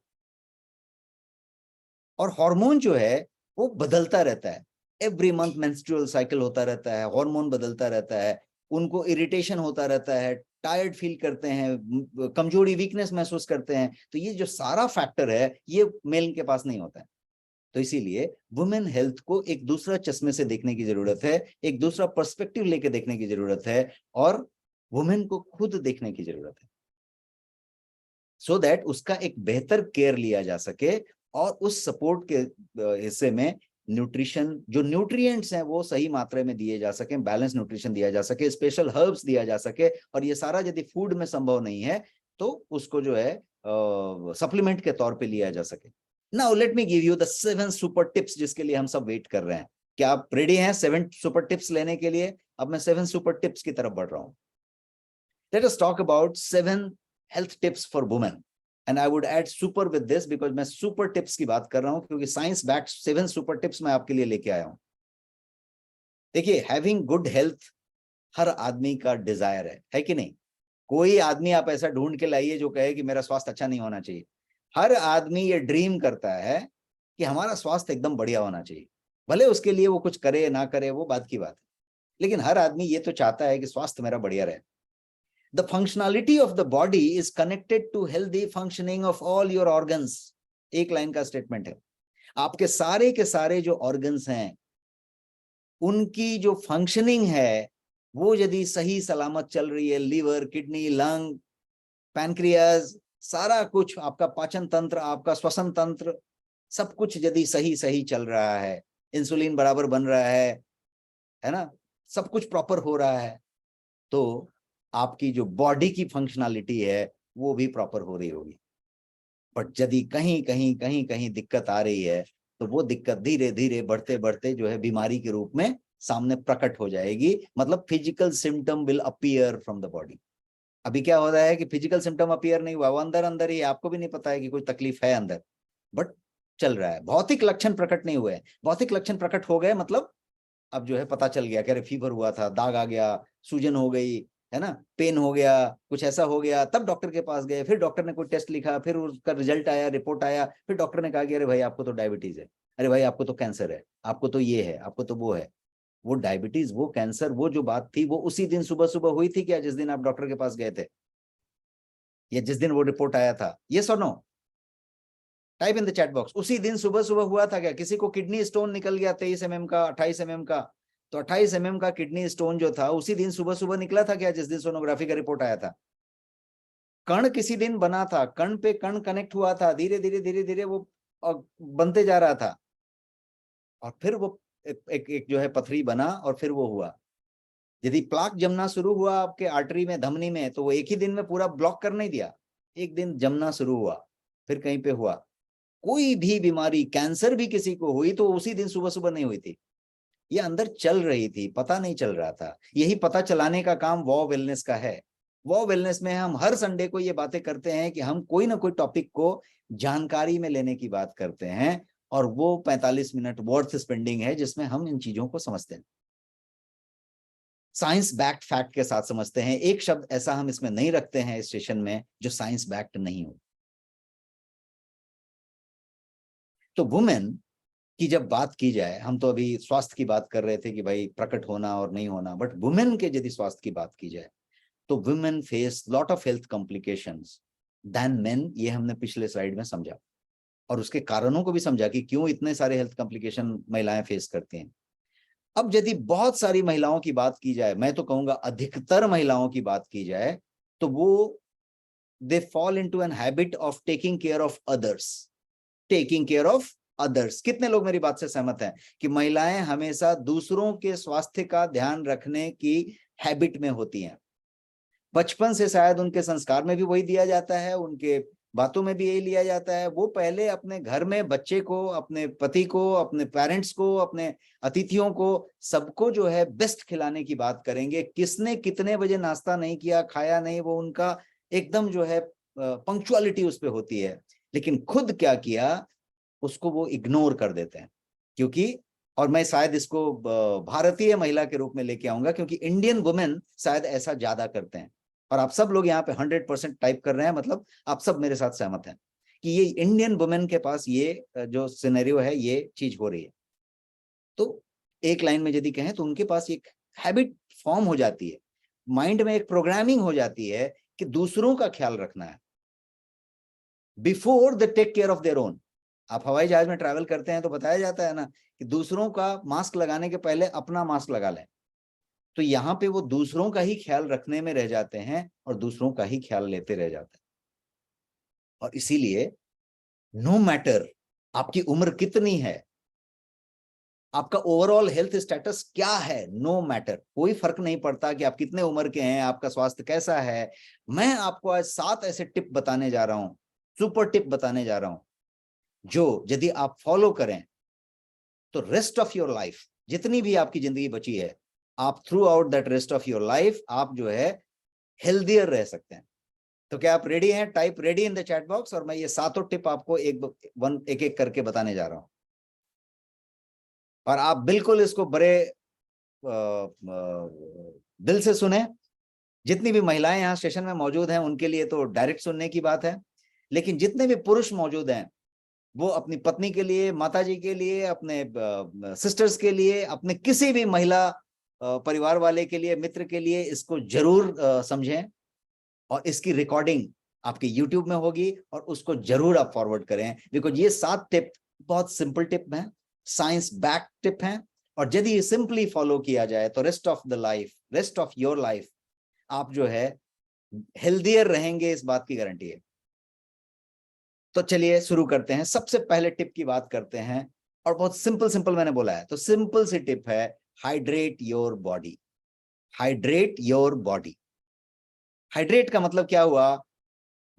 और हार्मोन जो है वो बदलता रहता है, एवरी मंथ मेंस्ट्रुअल साइकिल होता रहता है, हार्मोन बदलता रहता है, उनको इरिटेशन होता रहता है, टायर्ड फील करते हैं, कमजोरी, वीकनेस महसूस करते हैं। तो ये जो सारा फैक्टर है ये मेल के पास नहीं होता है। तो इसीलिए वुमेन हेल्थ को एक दूसरा चश्मे से देखने की जरूरत है, एक दूसरा पर्सपेक्टिव लेके देखने की जरूरत है, और वुमेन को खुद देखने की जरूरत है, सो दैट उसका एक बेहतर केयर लिया जा सके, और उस सपोर्ट के हिस्से में न्यूट्रिशन, जो न्यूट्रिएंट्स हैं वो सही मात्रा में दिए जा सके, बैलेंस न्यूट्रिशन दिया जा सके, स्पेशल हर्ब्स दिया जा सके। और ये सारा यदि फूड में संभव नहीं है तो उसको जो है सप्लीमेंट के तौर पे लिया जा सके। Now let me give you the 7 super tips जिसके लिए हम सब वेट कर रहे हैं। क्या आप रेडी हैं 7 सुपर टिप्स लेने के लिए? अब मैं 7 सुपर टिप्स की तरफ बढ़ रहा हूं। Late us talk about 7 health tips for women, and I would add super with this because मैं सुपर टिप्स की बात कर रहा हूं, क्योंकि साइंस बैक्ड 7 सुपर टिप्स मैं आपके लिए लेके आया हूं। देखिए, हैविंग गुड हेल्थ हर आदमी का डिजायर है कि नहीं? कोई आदमी आप ऐसा ढूंढ के लाइए जो कहे कि मेरा स्वास्थ्य अच्छा नहीं होना चाहिए। हर आदमी ये ड्रीम करता है कि हमारा स्वास्थ्य एकदम बढ़िया होना चाहिए। भले उसके लिए वो कुछ करे ना करे, वो बात की बात है, लेकिन हर आदमी ये तो चाहता है कि स्वास्थ्य मेरा बढ़िया रहे। The functionality of the body is connected to healthy functioning of all your organs। एक लाइन का स्टेटमेंट है। आपके सारे के सारे जो ऑर्गन्स हैं उनकी जो फंक्शनिंग है वो यदि सही सलामत चल रही है, लीवर, किडनी, लंग, पैनक्रियाज, सारा कुछ, आपका पाचन तंत्र, आपका श्वसन तंत्र, सब कुछ यदि सही सही चल रहा है, इंसुलिन बराबर बन रहा है ना, सब कुछ प्रॉपर हो रहा है, तो आपकी जो बॉडी की फंक्शनैलिटी है वो भी प्रॉपर हो रही होगी। बट यदि कहीं कहीं कहीं कहीं दिक्कत आ रही है तो वो दिक्कत धीरे धीरे बढ़ते बढ़ते जो है बीमारी के रूप में सामने प्रकट हो जाएगी, मतलब physical symptom will appear from the body. अभी क्या हो रहा है कि फिजिकल सिम्टम अपीयर नहीं हुआ, वो अंदर अंदर ही, आपको भी नहीं पता है कि कोई तकलीफ है अंदर, बट चल रहा है। भौतिक लक्षण प्रकट नहीं हुए, भौतिक लक्षण प्रकट हो गए, मतलब अब जो है पता चल गया कि अरे फीवर हुआ था, दाग आ गया, सूजन हो गई, है ना, पेन हो गया, कुछ ऐसा हो गया, तब डॉक्टर के पास गए, फिर डॉक्टर ने कोई टेस्ट लिखा, फिर उसका रिजल्ट आया, रिपोर्ट आया, फिर डॉक्टर ने कहा कि अरे भाई आपको तो डायबिटीज है, अरे भाई आपको तो कैंसर है, आपको तो ये है, आपको तो वो है। वो डायबिटीज, वो कैंसर, वो जो बात थी वो उसी दिन सुबह सुबह हुई थी क्या, जिस दिन आप डॉक्टर के पास गए थे, या जिस दिन वो रिपोर्ट आया था? ये सुनो, type in the chat box, उसी दिन सुबह सुबह हुआ था क्या? किसी को किडनी स्टोन निकल गया 23 mm का, 28 mm का, तो 28 mm का किडनी स्टोन जो था उसी दिन सुबह सुबह निकला था क्या, जिस दिन सोनोग्राफी का रिपोर्ट आया था? कण किसी दिन बना था, कण पे कण कनेक्ट हुआ था, धीरे धीरे धीरे धीरे वो बनते जा रहा था, और फिर वो एक जो है पथरी बना, और फिर वो हुआ। यदि प्लाक जमना शुरू हुआ आपके आर्टरी में, धमनी में, तो वो एक ही दिन में पूरा ब्लॉक कर नहीं दिया, एक दिन जमना शुरू हुआ, फिर कहीं पे हुआ। कोई भी बीमारी, कैंसर भी किसी को हुई तो उसी दिन सुबह सुबह नहीं हुई थी, ये अंदर चल रही थी, पता नहीं चल रहा था। यही पता चलाने का काम वॉ वेलनेस का है। वॉ वेलनेस में हम हर संडे को ये बातें करते हैं कि हम कोई ना कोई टॉपिक को जानकारी में लेने की बात करते हैं, और वो 45 मिनट वर्थ स्पेंडिंग है जिसमें हम इन चीजों को समझते हैं, साइंस बैक्ड फैक्ट के साथ समझते हैं। एक शब्द ऐसा हम इसमें नहीं रखते हैं इस सेशन में जो साइंस बैक्ड नहीं हो। तो वुमेन की जब बात की जाए, हम तो अभी स्वास्थ्य की बात कर रहे थे कि भाई प्रकट होना और नहीं होना, बट वुमेन के यदि स्वास्थ्य की बात की जाए तो women face lot of health complications than men, ये हमने पिछले स्लाइड में समझा, और उसके कारणों को भी समझा कि क्यों इतने सारे हेल्थ कॉम्प्लिकेशन महिलाएं फेस करती हैं। अब यदि बहुत सारी महिलाओं की बात की जाए, मैं तो कहूंगा अधिकतर महिलाओं की बात की जाए, तो वो they fall into an habit of taking care of others, taking care of others. कितने लोग मेरी बात से सहमत हैं कि महिलाएं हमेशा दूसरों के स्वास्थ्य का ध्यान रखने की हैबिट में होती हैं? बचपन से शायद उनके संस्कार में भी वही दिया जाता है, उनके बातों में भी यही लिया जाता है। वो पहले अपने घर में बच्चे को, अपने पति को, अपने पेरेंट्स को, अपने अतिथियों को, सबको जो है बेस्ट खिलाने की बात करेंगे। किसने कितने बजे नाश्ता नहीं किया, खाया नहीं, वो उनका एकदम जो है पंक्चुअलिटी उस पर होती है। लेकिन खुद क्या किया उसको वो इग्नोर कर देते हैं, क्योंकि, और मैं शायद इसको भारतीय महिला के रूप में लेके आऊंगा, क्योंकि इंडियन वुमेन शायद ऐसा ज्यादा करते हैं। और आप सब लोग यहाँ पे 100% टाइप कर रहे हैं, मतलब आप सब मेरे साथ सहमत हैं कि ये इंडियन वुमेन के पास ये जो सिनेरियो है, ये चीज हो रही है। तो एक लाइन में यदि कहें तो उनके पास एक हैबिट फॉर्म हो जाती है, माइंड में एक प्रोग्रामिंग हो जाती है कि दूसरों का ख्याल रखना है before the take care of their own. आप हवाई जहाज में ट्रैवल करते हैं तो बताया जाता है ना कि दूसरों का मास्क लगाने के पहले अपना मास्क लगा लें। तो यहाँ पे वो दूसरों का ही ख्याल रखने में रह जाते हैं और दूसरों का ही ख्याल लेते रह जाते हैं। और इसीलिए नो मैटर आपकी उम्र कितनी है, आपका ओवरऑल हेल्थ स्टेटस क्या है, नो मैटर, कोई फर्क नहीं पड़ता कि आप कितने उम्र के हैं, आपका स्वास्थ्य कैसा है। मैं आपको आज 7 ऐसे टिप बताने जा रहा हूं, सुपर टिप बताने जा रहा हूं, जो यदि आप फॉलो करें तो रेस्ट ऑफ योर लाइफ, जितनी भी आपकी जिंदगी बची है, आप through out that rest of your life आप जो है हेल्दियर रह सकते हैं। तो क्या आप रेडी हैं? Type ready in the chat box, और मैं ये 7 टिप आपको एक एक करके बताने जा रहा हूं, और आप बिल्कुल इसको बड़े दिल से सुने। जितनी भी महिलाएं यहाँ स्टेशन में मौजूद हैं उनके लिए तो डायरेक्ट सुनने की बात है, लेकिन जितने भी पुरुष मौजूद हैं वो अपनी पत्नी के लिए, माता जी के लिए, अपने सिस्टर्स के लिए, अपने किसी भी महिला परिवार वाले के लिए, मित्र के लिए इसको जरूर समझें। और इसकी रिकॉर्डिंग आपके YouTube में होगी और उसको जरूर आप फॉरवर्ड करें, बिकॉज ये 7 टिप बहुत सिंपल टिप हैं, साइंस बैक टिप हैं, और यदि ये सिंपली फॉलो किया जाए तो rest of the life, rest of your life आप जो है हेल्दियर रहेंगे, इस बात की गारंटी है। तो चलिए शुरू करते हैं। सबसे पहले टिप की बात करते हैं, और बहुत सिंपल सिंपल मैंने बोला है, तो सिंपल सी टिप है, hydrate your body. Hydrate your body. Hydrate का मतलब क्या हुआ?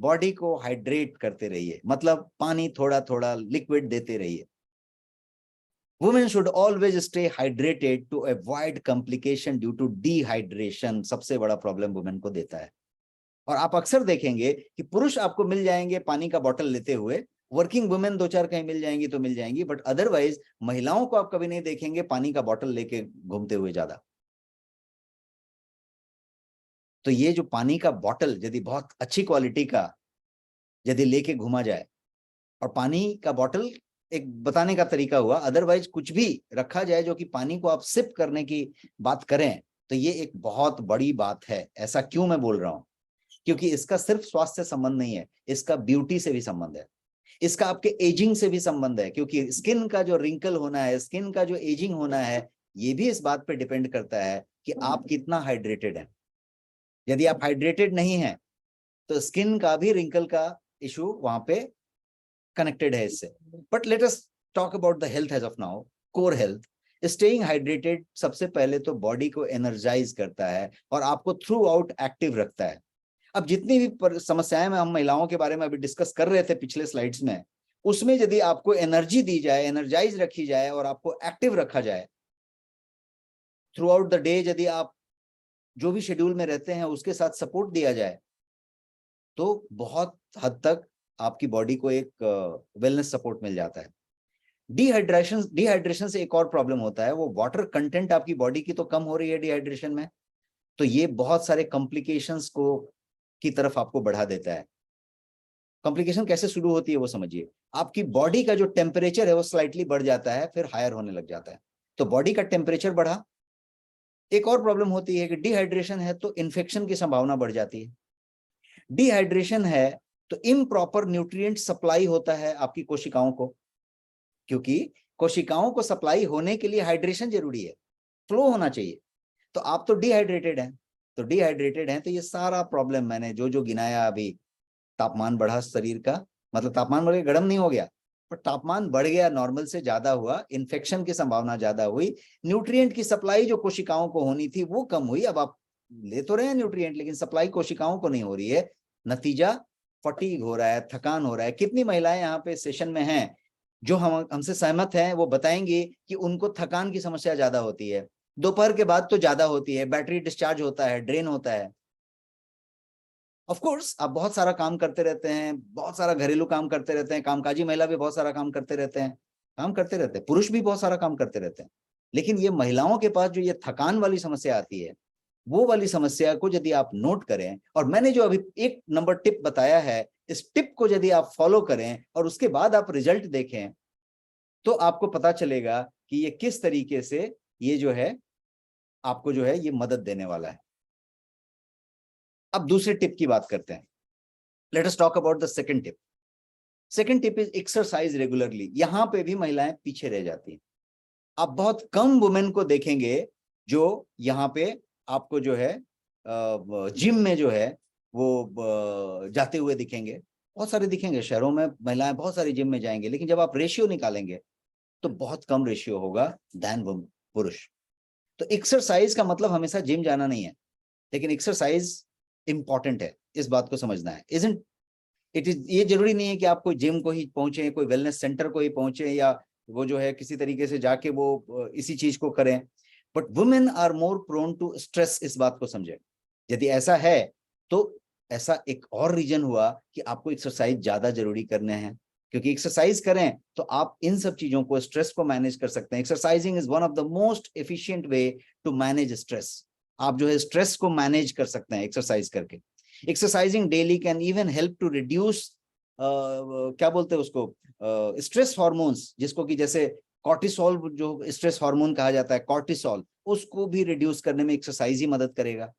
बॉडी को हाइड्रेट करते रहिए, मतलब पानी थोड़ा थोड़ा लिक्विड देते रहिए। Women should always stay hydrated to avoid complication due to dehydration. सबसे बड़ा प्रॉब्लम वुमेन को देता है। और आप अक्सर देखेंगे कि पुरुष आपको मिल जाएंगे पानी का बोतल लेते हुए, वर्किंग वुमेन दो चार कहीं मिल जाएंगी तो मिल जाएंगी, बट अदरवाइज महिलाओं को आप कभी नहीं देखेंगे पानी का बोतल लेके घूमते हुए ज्यादा। तो ये जो पानी का बोतल यदि बहुत अच्छी क्वालिटी का यदि लेके घूमा जाए, और पानी का बोतल एक बताने का तरीका हुआ, अदरवाइज कुछ भी रखा जाए जो कि पानी को आप सिप करने की बात करें, तो ये एक बहुत बड़ी बात है। ऐसा क्यों मैं बोल रहा हूं? क्योंकि इसका सिर्फ स्वास्थ्य से संबंध नहीं है, इसका ब्यूटी से भी संबंध है, इसका आपके एजिंग से भी संबंध है, क्योंकि स्किन का जो रिंकल होना है, स्किन का जो एजिंग होना है, ये भी इस बात पे डिपेंड करता है कि आप कितना हाइड्रेटेड हैं। यदि आप हाइड्रेटेड नहीं हैं तो स्किन का भी रिंकल का इशू वहां पे कनेक्टेड है इससे। But let us talk about the health age of now, core health. Staying hydrated सबसे पहले तो बॉडी को एनर्जाइज करता है और आपको थ्रू आउट एक्टिव रखता है। अब जितनी भी समस्याएं में हम महिलाओं के बारे में अभी डिस्कस कर रहे थे पिछले स्लाइड्स में, उसमें यदि आपको एनर्जी दी जाए, एनर्जाइज रखी जाए और आपको एक्टिव रखा जाए थ्रू आउट द डे, यदि आप जो भी शेड्यूल में रहते हैं उसके साथ सपोर्ट दिया जाए, तो बहुत हद तक आपकी बॉडी को एक वेलनेस सपोर्ट मिल जाता है। डिहाइड्रेशन से एक और प्रॉब्लम होता है, वो वाटर कंटेंट आपकी बॉडी की तो कम हो रही है डिहाइड्रेशन में, तो ये बहुत सारे कॉम्प्लिकेशंस को की तरफ आपको बढ़ा देता है। कॉम्प्लिकेशन कैसे शुरू होती है वो समझिए। आपकी बॉडी का जो टेम्परेचर है वो स्लाइटली बढ़ जाता है, फिर हायर होने लग जाता है। तो बॉडी का टेम्परेचर बढ़ा। एक और प्रॉब्लम होती है कि डिहाइड्रेशन है तो इन्फेक्शन की संभावना बढ़ जाती है। डिहाइड्रेशन है तो इम्प्रॉपर न्यूट्रिएंट सप्लाई होता है आपकी कोशिकाओं को, क्योंकि कोशिकाओं को सप्लाई होने के लिए हाइड्रेशन जरूरी है, फ्लो होना चाहिए। तो आप तो डिहाइड्रेटेड हैं, तो ये सारा प्रॉब्लम मैंने जो जो गिनाया अभी, तापमान बढ़ा शरीर का, मतलब तापमान बढ़ गया, गर्म नहीं हो गया, पर तापमान बढ़ गया, नॉर्मल से ज्यादा हुआ, इन्फेक्शन की संभावना ज्यादा हुई, न्यूट्रिएंट की सप्लाई जो कोशिकाओं को होनी थी वो कम हुई। अब आप ले तो रहे हैं न्यूट्रिएंट, लेकिन सप्लाई कोशिकाओं को नहीं हो रही है, नतीजा फटीग हो रहा है, थकान हो रहा है। कितनी महिलाएं यहाँ पे सेशन में हैं जो हमसे सहमत हैं, वो बताएंगी कि उनको थकान की समस्या ज्यादा होती है, दोपहर के बाद तो ज्यादा होती है, बैटरी डिस्चार्ज होता है, ड्रेन होता है। ऑफ कोर्स आप बहुत सारा काम करते रहते हैं, बहुत सारा घरेलू काम करते रहते हैं, कामकाजी महिला भी बहुत सारा काम करते रहते हैं, पुरुष भी बहुत सारा काम करते रहते हैं, लेकिन ये महिलाओं के पास जो ये थकान वाली समस्या आती है, वो वाली समस्या को यदि आप नोट करें, और मैंने जो अभी एक नंबर टिप बताया है, इस टिप को यदि आप फॉलो करें और उसके बाद आप रिजल्ट देखें, तो आपको पता चलेगा कि ये किस तरीके से ये जो है आपको जो है ये मदद देने वाला है। अब दूसरे टिप की बात करते हैं। Late us talk about the second tip. Second tip is exercise regularly. यहां पे भी महिलाएं पीछे रह जाती हैं। आप बहुत कम वुमेन को देखेंगे जो यहाँ पे आपको जो है जिम में जो है वो जाते हुए दिखेंगे। बहुत सारे दिखेंगे, शहरों में महिलाएं बहुत सारी जिम में जाएंगे, लेकिन जब आप रेशियो निकालेंगे तो बहुत कम रेशियो होगा देन पुरुष। तो एक्सरसाइज का मतलब हमेशा जिम जाना नहीं है, लेकिन एक्सरसाइज इंपॉर्टेंट है, इस बात को समझना है। इजंट इट इज, ये जरूरी नहीं है कि आप कोई जिम को ही पहुंचे, कोई वेलनेस सेंटर को ही पहुंचे, या वो जो है किसी तरीके से जाके वो इसी चीज को करें। But women are more prone to stress, इस बात को समझे। यदि ऐसा है तो ऐसा एक और रीजन हुआ कि आपको एक्सरसाइज ज्यादा जरूरी करने हैं, क्योंकि एक्सरसाइज करें तो आप इन सब चीजों को, स्ट्रेस को मैनेज कर सकते हैं। Exercising is one of the most efficient way to manage stress. आप जो है स्ट्रेस को मैनेज कर सकते हैं एक्सरसाइज करके। Exercising daily can even help to reduce क्या बोलते हैं उसको, स्ट्रेस हॉर्मोन्स, जिसको कि जैसे कॉर्टिसोल, जो स्ट्रेस हार्मोन कहा जाता है कॉर्टिसोल, उसको भी रिड्यूस करने में एक्सरसाइज ही मदद करेगा।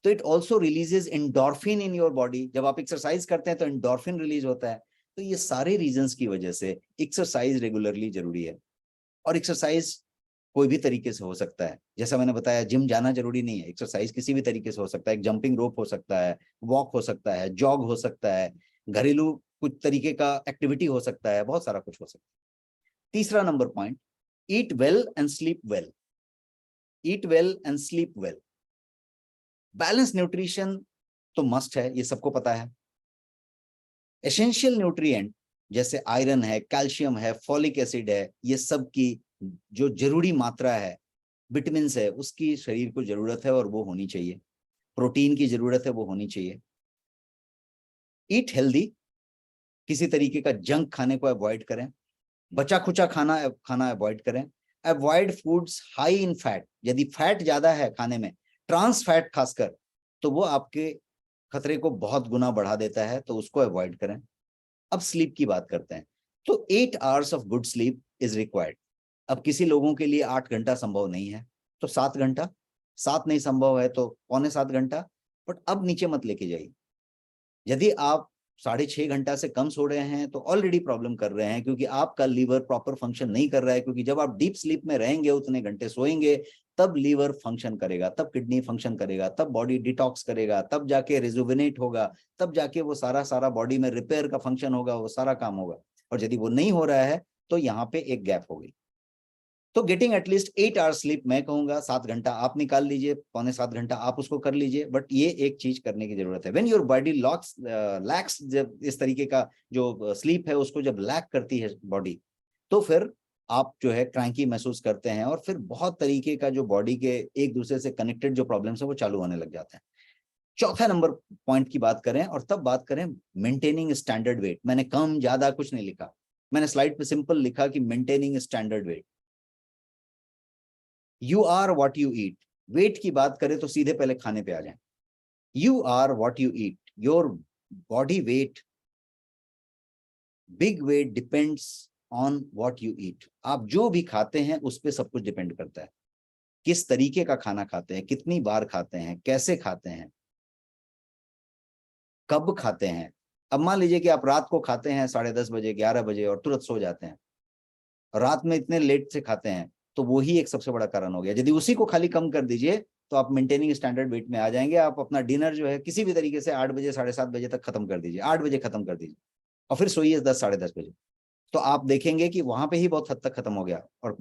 तो it also releases endorphin in your body. जब आप एक्सरसाइज करते हैं तो एंडोर्फिन रिलीज होता है। तो ये सारे रीजंस की वजह से एक्सरसाइज रेगुलरली जरूरी है। और एक्सरसाइज कोई भी तरीके से हो सकता है, जैसा मैंने बताया जिम जाना जरूरी नहीं है, एक्सरसाइज किसी भी तरीके से हो सकता है। एक जंपिंग रोप हो सकता है, वॉक हो सकता है, जॉग हो सकता है, घरेलू कुछ तरीके का एक्टिविटी हो सकता है, बहुत सारा कुछ हो सकता है। तीसरा number point, eat well and sleep well. Eat well and sleep well. Balance nutrition तो मस्ट है, ये सबको पता है। एसेंशियल न्यूट्रिएंट जैसे आयरन है, कैल्शियम है, फॉलिक एसिड है, ये सब की जो जरूरी मात्रा है विटामिन है उसकी शरीर को जरूरत है और वो होनी चाहिए, प्रोटीन की जरूरत है वो होनी चाहिए। ईट हेल्दी, किसी तरीके का जंक खाने को अवॉइड करें, बचा खुचा खाना अवॉइड करें। Avoid foods high in fat, यदि फैट ज्यादा है खाने में, ट्रांस फैट खासकर, तो वो आपके खतरे को बहुत गुना बढ़ा देता है, तो उसको अवॉइड करें। अब स्लीप की बात करते हैं, तो 8 hours of good sleep is required. अब किसी लोगों के लिए 8 घंटा संभव नहीं है तो 7 घंटा, 7 नहीं संभव है तो 6.25 घंटा, बट अब नीचे मत लेके जाइए। यदि आप 6.5 घंटा से कम सो रहे हैं तो ऑलरेडी प्रॉब्लम कर रहे हैं, क्योंकि आपका लीवर प्रॉपर फंक्शन नहीं कर रहा है। क्योंकि जब आप डीप स्लीप में रहेंगे, उतने घंटे सोएंगे, तब लीवर फंक्शन करेगा, तब किडनी फंक्शन करेगा, तब बॉडी डिटॉक्स करेगा, तब जाके रिजुविनेट होगा, तब जाके वो सारा बॉडी में रिपेयर का फंक्शन होगा, वो सारा काम होगा। और यदि वो नहीं हो रहा है तो यहाँ पे एक गैप हो गई। तो गेटिंग एटलीस्ट 8 आवर्स स्लीप, मैं कहूंगा 7 घंटा आप निकाल लीजिए, 6.25 घंटा आप उसको कर लीजिए, बट ये एक चीज करने की जरूरत है। व्हेन योर बॉडी लैक्स, जब इस तरीके का जो स्लीप है उसको जब लैक करती है बॉडी, तो फिर आप जो है क्रैंकी महसूस करते हैं, और फिर बहुत तरीके का जो बॉडी के एक दूसरे से कनेक्टेड जो प्रॉब्लम्स है वो चालू होने लग जाते हैं। चौथा नंबर पॉइंट की बात करें, और तब बात करें मेंटेनिंग स्टैंडर्ड वेट। मैंने कम ज्यादा कुछ नहीं लिखा, मैंने स्लाइड पे सिंपल लिखा कि maintaining standard weight. You are what you eat. Weight की बात करें तो सीधे पहले खाने पे आ जाए। You are what you eat, your body weight, big weight depends on what you eat. आप जो भी खाते हैं उस पर सब कुछ डिपेंड करता है। किस तरीके का खाना खाते हैं, कितनी बार खाते हैं, कैसे खाते हैं, कब खाते हैं। अब मान लीजिए कि आप रात को खाते हैं 10:30 बजे, 11 बजे, और तुरंत सो जाते हैं, रात में इतने लेट से खाते हैं, तो वो ही एक सबसे बड़ा कारण हो गया। यदि उसी को खाली कम कर दीजिए तो आप मेंटेनिंग स्टैंडर्ड वेट में आ जाएंगे। आप अपना डिनर जो है किसी भी तरीके से 8 बजे, 7:30 बजे तक खत्म कर दीजिए, 8 बजे खत्म कर दीजिए, और फिर सोइए 10, 10:30 बजे, तो आप देखेंगे कि वहां पे ही बहुत हद तक खत्म हो गया और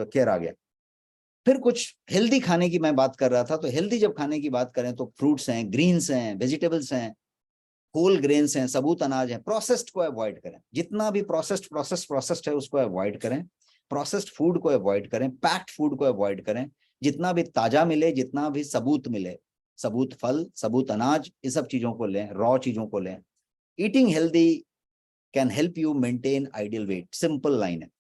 केयर आ गया। फिर कुछ हेल्दी खाने की मैं बात कर रहा था, तो हेल्दी जब खाने की बात करें तो फ्रूट्स हैं, ग्रीन्स हैं, वेजिटेबल्स हैं, होल ग्रेन्स हैं, सबूत अनाज है। प्रोसेस्ड को अवॉइड करें, जितना भी प्रोसेस्ड है उसको अवॉइड करें। प्रोसेस्ड फूड को अवॉइड करें, पैक्ड फूड को अवॉइड करें। जितना भी ताजा मिले, जितना भी सबूत मिले, सबूत फल, सबूत अनाज, इस सब चीजों को लें, रॉ चीजों को लें। Eating healthy can help you maintain ideal weight. Simple line है।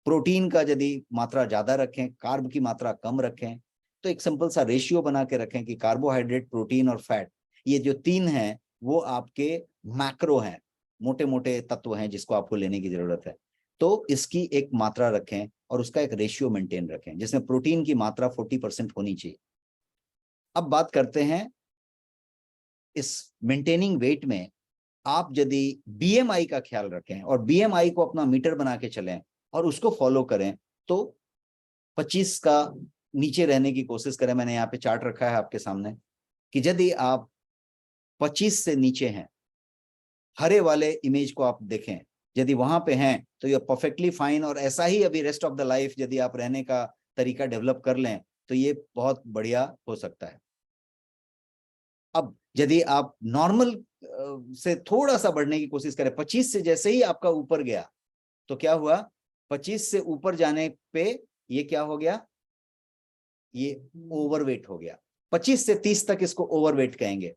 प्रोटीन का यदि मात्रा ज्यादा रखें, कार्ब की मात्रा कम रखें, तो एक सिंपल सा रेशियो बना के रखें कि कार्बोहाइड्रेट, प्रोटीन और फैट, ये जो 3 हैं वो आपके मैक्रो हैं, मोटे मोटे तत्व हैं जिसको आपको लेने की जरूरत है। तो इसकी एक मात्रा रखें और उसका एक रेशियो मेंटेन रखें, जिसमें प्रोटीन की मात्रा 40% होनी चाहिए। अब बात करते हैं इस मेंटेनिंग वेट में, आप यदि बीएमआई का ख्याल रखें और बीएमआई को अपना मीटर बना के चलें और उसको फॉलो करें, तो 25 का नीचे रहने की कोशिश करें। मैंने यहाँ पे चार्ट रखा है आपके सामने कि यदि आप 25 से नीचे हैं, हरे वाले इमेज को आप देखें, यदि वहां पे हैं तो ये परफेक्टली फाइन, और ऐसा ही अभी रेस्ट ऑफ द लाइफ यदि आप रहने का तरीका डेवलप कर लें तो ये बहुत बढ़िया हो सकता है। अब यदि आप नॉर्मल से थोड़ा सा बढ़ने की कोशिश करें, 25 से जैसे ही आपका ऊपर गया तो क्या हुआ, 25 से ऊपर जाने पे ये क्या हो गया, ये ओवरवेट हो गया। 25 से 30 तक इसको ओवरवेट कहेंगे,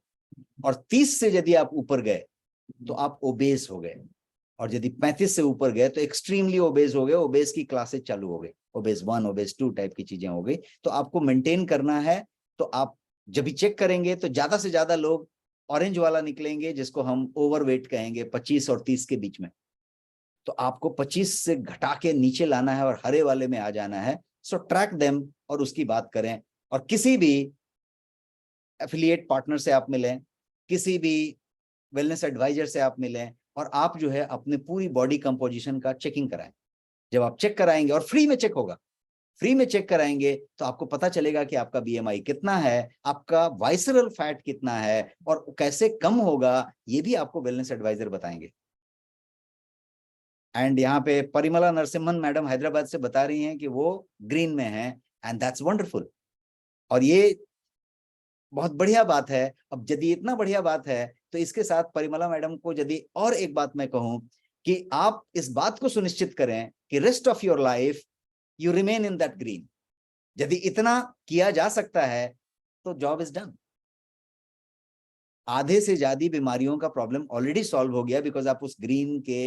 और 30 से यदि आप ऊपर गए तो आप ओबेस हो गए, और यदि 35 से ऊपर गए तो एक्सट्रीमली ओबेस हो गए। ओबेस की क्लासेस चालू हो गई, ओबेस 1, ओबेस 2 टाइप की चीजें हो गई। तो आपको मेंटेन करना है, तो आप जब भी चेक करेंगे तो ज्यादा से ज्यादा लोग ऑरेंज वाला निकलेंगे, जिसको हम ओवरवेट कहेंगे, 25 और 30 के बीच में। तो आपको 25 से घटा के नीचे लाना है और हरे वाले में आ जाना है। सो ट्रैक देम और उसकी बात करें, और किसी भी एफिलिएट पार्टनर से आप मिलें, किसी भी वेलनेस एडवाइजर से आप मिलें, और आप जो है अपने पूरी बॉडी कंपोजिशन का चेकिंग कराएं। जब आप चेक कराएंगे, और फ्री में चेक होगा, फ्री में चेक कराएंगे, तो आपको पता चलेगा कि आपका बीएमआई कितना है, आपका वाइसरल फैट कितना है, और कैसे कम होगा, ये भी आपको वेलनेस एडवाइजर बताएंगे। एंड यहाँ पे परिमला नरसिम्हन मैडम हैदराबाद से बता रही हैं कि वो ग्रीन में है, एंड दैट्स वंडरफुल। और ये बहुत बढ़िया बात है। अब यदि इतना बढ़िया बात है, तो इसके साथ परिमला मैडम को यदि और एक बात मैं कहूं, कि आप इस बात को सुनिश्चित करें कि rest of your life you remain in that green. यदि इतना किया जा सकता है तो जॉब इज डन। आधे से ज्यादा बीमारियों का प्रॉब्लम ऑलरेडी सॉल्व हो गया बिकॉज आप उस ग्रीन के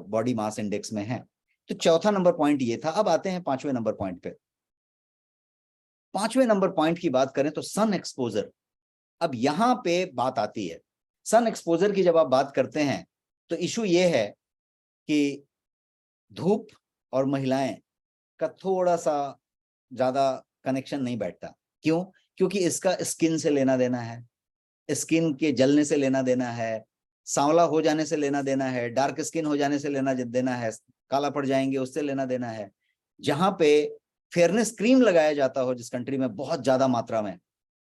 बॉडी मास इंडेक्स में हैं। तो चौथा नंबर पॉइंट ये था। अब आते हैं पांचवें नंबर पॉइंट पे। पांचवें नंबर पॉइंट की बात करें तो सन एक्सपोजर। अब यहां पे बात आती है, सन एक्सपोजर की जब आप बात करते हैं तो इशू ये है कि धूप और महिलाएं का थोड़ा सा ज्यादा कनेक्शन नहीं बैठता। क्यों? क्योंकि इसका स्किन से लेना देना है, स्किन के जलने से लेना देना है, सांवला हो जाने से लेना देना है, डार्क स्किन हो जाने से लेना देना है, काला पड़ जाएंगे उससे लेना देना है। जहां पे फेयरनेस क्रीम लगाया जाता हो जिस कंट्री में बहुत ज्यादा मात्रा में,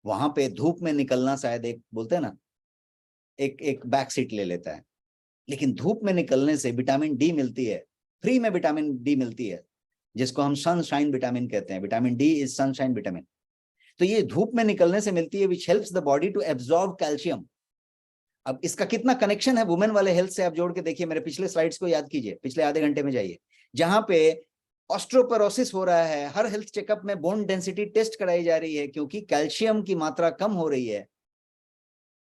वहां पे धूप में निकलना शायद एक बोलते हैं ना एक बैक सीट ले लेता है। लेकिन धूप में निकलने से विटामिन डी मिलती है, फ्री में विटामिन डी मिलती है, जिसको हम सनशाइन विटामिन कहते हैं। Vitamin D is sunshine vitamin. तो ये धूप में निकलने से मिलती है, which helps the body to absorb calcium. अब इसका कितना कनेक्शन है वुमेन वाले हेल्थ से आप जोड़ के देखिए, मेरे पिछले स्लाइड्स को याद कीजिए, पिछले आधे घंटे में जाइए, जहां पे ऑस्ट्रोपोरोसिस हो रहा है, हर हेल्थ चेकअप में बोन डेंसिटी टेस्ट कराई जा रही है क्योंकि कैल्शियम की मात्रा कम हो रही है,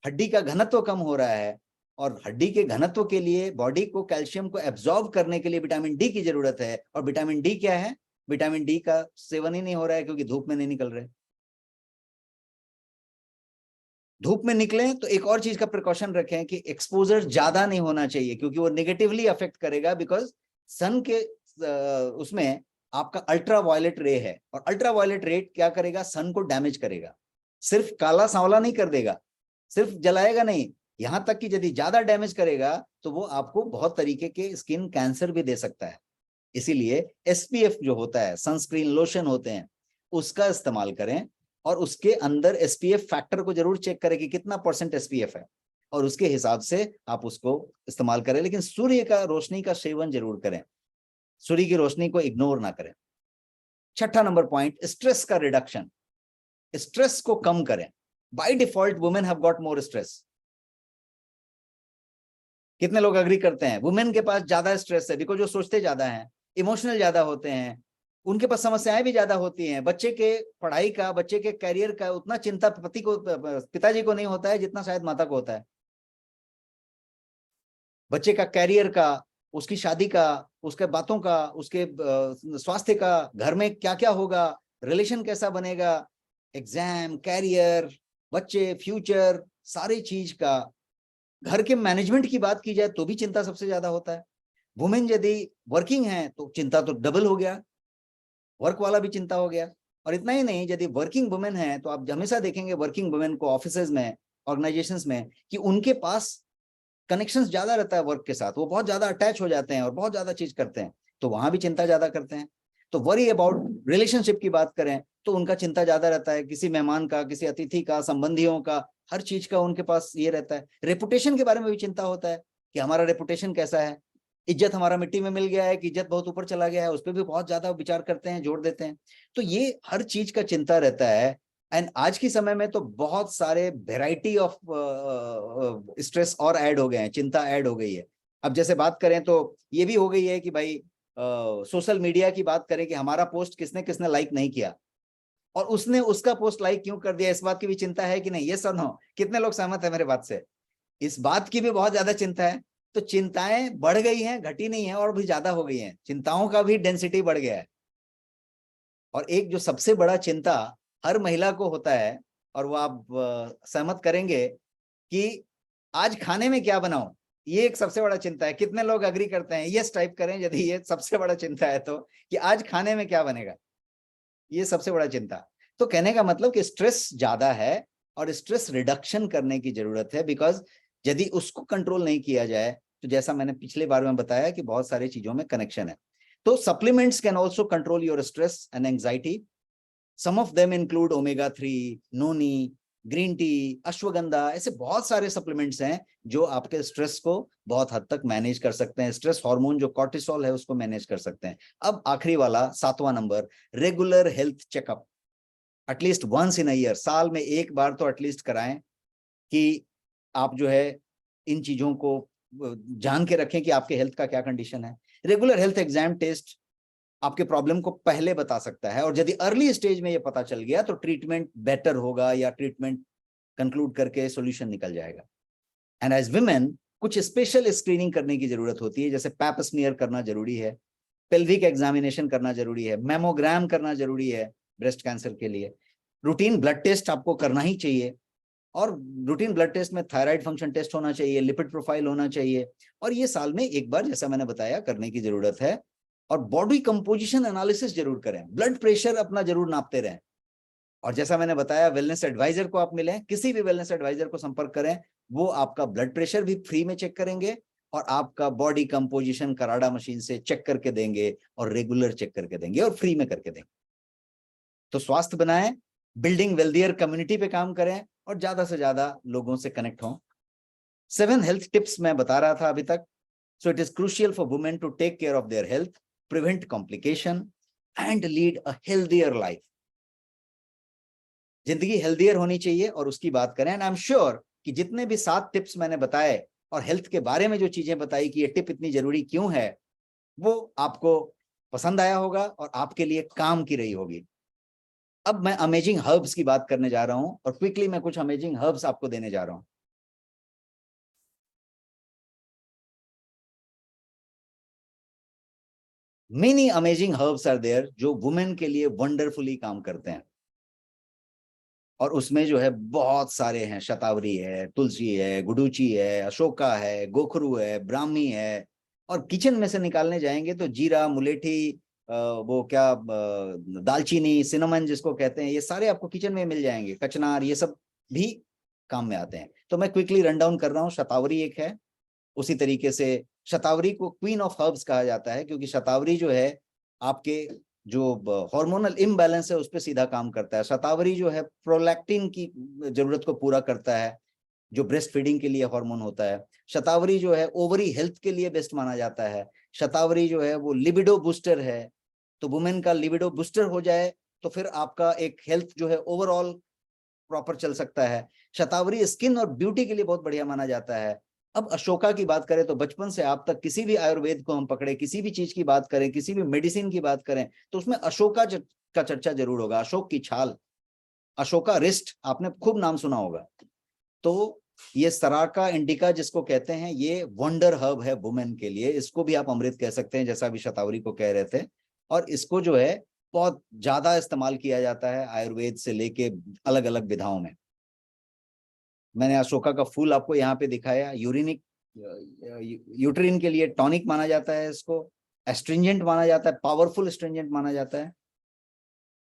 हड्डी का घनत्व कम हो रहा है, और हड्डी के घनत्व के लिए बॉडी को कैल्शियम को एब्जॉर्ब करने के लिए विटामिन डी की जरूरत है। और विटामिन डी क्या है? विटामिन डी का सेवन ही नहीं हो रहा है क्योंकि धूप में नहीं निकल रहे। धूप में निकले तो एक और चीज का प्रिकॉशन रखें कि एक्सपोजर ज्यादा नहीं होना चाहिए क्योंकि वो नेगेटिवली अफेक्ट करेगा। बिकॉज सन के उसमें आपका अल्ट्रा वायलेट रे है, और अल्ट्रा वायलेट रे क्या करेगा? सन को डैमेज करेगा, सिर्फ काला सांवला नहीं कर देगा, सिर्फ जलाएगा नहीं, यहां तक कि यदि ज्यादा डैमेज करेगा तो वो आपको बहुत तरीके के स्किन कैंसर भी दे सकता है। इसीलिए एसपीएफ जो होता है, सनस्क्रीन लोशन होते हैं, उसका इस्तेमाल करें, और उसके अंदर एसपीएफ फैक्टर को जरूर चेक करें कि कितना % एसपीएफ है, और उसके हिसाब से आप उसको इस्तेमाल करें। लेकिन सूर्य का रोशनी का सेवन जरूर करें, सूर्य की रोशनी को इग्नोर ना करें। छठा नंबर पॉइंट, स्ट्रेस का रिडक्शन। स्ट्रेस को कम करें। By default women have got more stress. कितने लोग अग्री करते हैं? वुमेन के पास ज्यादा स्ट्रेस है बिकॉज वो सोचते ज्यादा हैं, इमोशनल ज्यादा होते हैं, उनके पास समस्याएं भी ज्यादा होती हैं। बच्चे के पढ़ाई का, बच्चे के करियर का उतना चिंता पिताजी को नहीं होता है जितना शायद माता को होता है। बच्चे का करियर का, उसकी शादी का, उसके बातों का, उसके स्वास्थ्य का, घर में क्या क्या होगा, रिलेशन कैसा बनेगा, एग्जाम, कैरियर, बच्चे, फ्यूचर, सारी चीज का, घर के मैनेजमेंट की बात की जाए तो भी चिंता सबसे ज्यादा होता है। वुमेन यदि वर्किंग है तो चिंता तो डबल हो गया, वर्क वाला भी चिंता हो गया। और इतना ही नहीं, यदि वर्किंग वुमेन है तो आप हमेशा देखेंगे वर्किंग वुमेन को ऑफिसेज में, ऑर्गेनाइजेशंस में, कि उनके पास कनेक्शंस ज्यादा रहता है वर्क के साथ, वो बहुत ज्यादा अटैच हो जाते हैं और बहुत ज्यादा चीज करते हैं, तो वहां भी चिंता ज्यादा करते हैं। तो वरी अबाउट रिलेशनशिप की बात करें तो उनका चिंता ज्यादा रहता है, किसी मेहमान का, किसी अतिथि का, संबंधियों का, हर चीज का उनके पास ये रहता है। रेपुटेशन के बारे में भी चिंता होता है कि हमारा रेपुटेशन कैसा है, इज्जत हमारा मिट्टी में मिल गया है कि इज्जत बहुत ऊपर चला गया है, उस पर भी बहुत ज्यादा विचार करते हैं, जोड़ देते हैं। तो ये हर चीज का चिंता रहता है। एंड आज के समय में तो बहुत सारे वेराइटी ऑफ स्ट्रेस और ऐड हो गए हैं, चिंता ऐड हो गई है। अब जैसे बात करें तो ये भी हो गई है कि भाई सोशल मीडिया की बात करें कि हमारा पोस्ट किसने किसने लाइक नहीं किया, और उसने उसका पोस्ट लाइक क्यों कर दिया, इस बात की भी चिंता है कि नहीं? ये सुनो, कितने लोग सहमत है मेरे बात से? इस बात की भी बहुत ज्यादा चिंता है। तो चिंताएं बढ़ गई हैं, घटी नहीं है, और भी ज्यादा हो गई हैं, चिंताओं का भी डेंसिटी बढ़ गया है। और एक जो सबसे बड़ा चिंता हर महिला को होता है, और वो आप सहमत करेंगे कि आज खाने में क्या बनाऊं, ये एक सबसे बड़ा चिंता है। कितने लोग अग्री करते हैं? यस टाइप करें यदि ये सबसे बड़ा चिंता है तो, कि आज खाने में क्या बनेगा, ये सबसे बड़ा चिंता। तो कहने का मतलब कि स्ट्रेस ज्यादा है और स्ट्रेस रिडक्शन करने की जरूरत है। बिकॉज यदि उसको कंट्रोल नहीं किया जाए तो जैसा मैंने पिछले बार में बताया कि बहुत सारी चीजों में कनेक्शन है। तो supplements can also control your stress and anxiety. Some of them include omega 3, noni, green tea, ashwagandha, ऐसे बहुत सारे सप्लीमेंट्स हैं जो आपके स्ट्रेस को बहुत हद तक मैनेज कर सकते हैं। स्ट्रेस हार्मोन जो कॉर्टिसोल है उसको मैनेज कर सकते हैं। अब आखिरी वाला 7वां number, regular health checkup. At least once in a year, साल में एक बार तो एटलीस्ट कराएं कि आप जो है इन चीजों को जान के रखें कि आपके हेल्थ का क्या कंडीशन है। रेगुलर हेल्थ एग्जाम, टेस्ट, आपके प्रॉब्लम को पहले बता सकता है, और यदि अर्ली स्टेज में ये पता चल गया तो ट्रीटमेंट बेटर होगा या ट्रीटमेंट कंक्लूड करके सॉल्यूशन निकल जाएगा। एंड एज वुमेन कुछ स्पेशल स्क्रीनिंग करने की जरूरत होती है, जैसे पैप स्मीयर करना जरूरी है, पेल्विक एग्जामिनेशन करना जरूरी है, मेमोग्राम करना जरूरी है ब्रेस्ट कैंसर के लिए, रूटीन ब्लड टेस्ट आपको करना ही चाहिए, और रूटीन ब्लड टेस्ट में थायराइड फंक्शन टेस्ट होना चाहिए, लिपिड प्रोफाइल होना चाहिए, और ये साल में एक बार जैसा मैंने बताया करने की जरूरत है। और बॉडी कंपोजिशन एनालिसिस जरूर करें, ब्लड प्रेशर अपना जरूर नापते रहें, और जैसा मैंने बताया वेलनेस एडवाइजर को आप मिलें, किसी भी वेलनेस एडवाइजर को संपर्क करें, वो आपका ब्लड प्रेशर भी फ्री में चेक करेंगे और आपका बॉडी कंपोजिशन कराडा मशीन से चेक करके देंगे और रेगुलर चेक करके देंगे और फ्री में करके देंगे। तो स्वास्थ्य बनाएं, बिल्डिंग वेल्दियर कम्युनिटी पे काम करें और ज्यादा से ज्यादा लोगों से कनेक्ट हों। 7 हेल्थ टिप्स मैं बता रहा था अभी तक। So it is crucial for women to take care of their health, prevent complication and lead a healthier life. जिंदगी हेल्दियर होनी चाहिए और उसकी बात करें। एंड आई एम श्योर कि जितने भी 7 टिप्स मैंने बताए और हेल्थ के बारे में जो चीजें बताई कि ये टिप इतनी जरूरी क्यों है, वो आपको पसंद आया होगा और आपके लिए काम की रही होगी। अब मैं अमेजिंग हर्ब्स की बात करने जा रहा हूं और क्विकली मैं कुछ अमेजिंग हर्ब्स आपको देने जा रहा हूं। Many amazing herbs are there जो वुमेन के लिए वंडरफुली काम करते हैं, और उसमें जो है बहुत सारे हैं। शतावरी है, तुलसी है, गुडूची है, अशोका है, गोखरू है, ब्राह्मी है, और किचन में से निकालने जाएंगे तो जीरा, मुलेठी, वो क्या दालचीनी, सिनेमन जिसको कहते हैं, ये सारे आपको किचन में मिल जाएंगे। कचनार, ये सब भी काम में आते हैं। तो मैं क्विकली रन डाउन कर रहा हूँ। शतावरी एक है, उसी तरीके से शतावरी को क्वीन ऑफ हर्ब्स कहा जाता है, क्योंकि शतावरी जो है आपके जो हार्मोनल इम्बैलेंस है उस पर सीधा काम करता है। शतावरी जो है प्रोलैक्टिन की जरूरत को पूरा करता है, जो ब्रेस्ट फीडिंग के लिए हार्मोन होता है। शतावरी जो है ओवरी हेल्थ के लिए बेस्ट माना जाता है। शतावरी जो है वो लिबिडो बूस्टर है, तो वुमेन का लिबिडो बूस्टर हो जाए तो फिर आपका एक हेल्थ जो है ओवरऑल प्रॉपर चल सकता है। शतावरी स्किन और ब्यूटी के लिए बहुत बढ़िया माना जाता है। अब अशोका की बात करें तो बचपन से आप तक किसी भी आयुर्वेद को हम पकड़े, किसी भी चीज की बात करें, किसी भी मेडिसिन की बात करें, तो उसमें अशोका का चर्चा जरूर होगा। अशोक की छाल, अशोका रिस्ट, आपने खूब नाम सुना होगा। तो ये सराका इंडिका जिसको कहते हैं, ये वंडर हर्ब है वुमेन के लिए। इसको भी आप अमृत कह सकते हैं, जैसा अभी शतावरी को कह रहे थे। और इसको जो है बहुत ज्यादा इस्तेमाल किया जाता है आयुर्वेद से लेके अलग अलग विधाओं में। मैंने अशोका का फूल आपको यहाँ पे दिखाया। यूरिनिक, यूट्रिन के लिए टॉनिक माना जाता है इसको, एस्ट्रिंजेंट माना जाता है, पावरफुल एस्ट्रिंजेंट माना जाता है।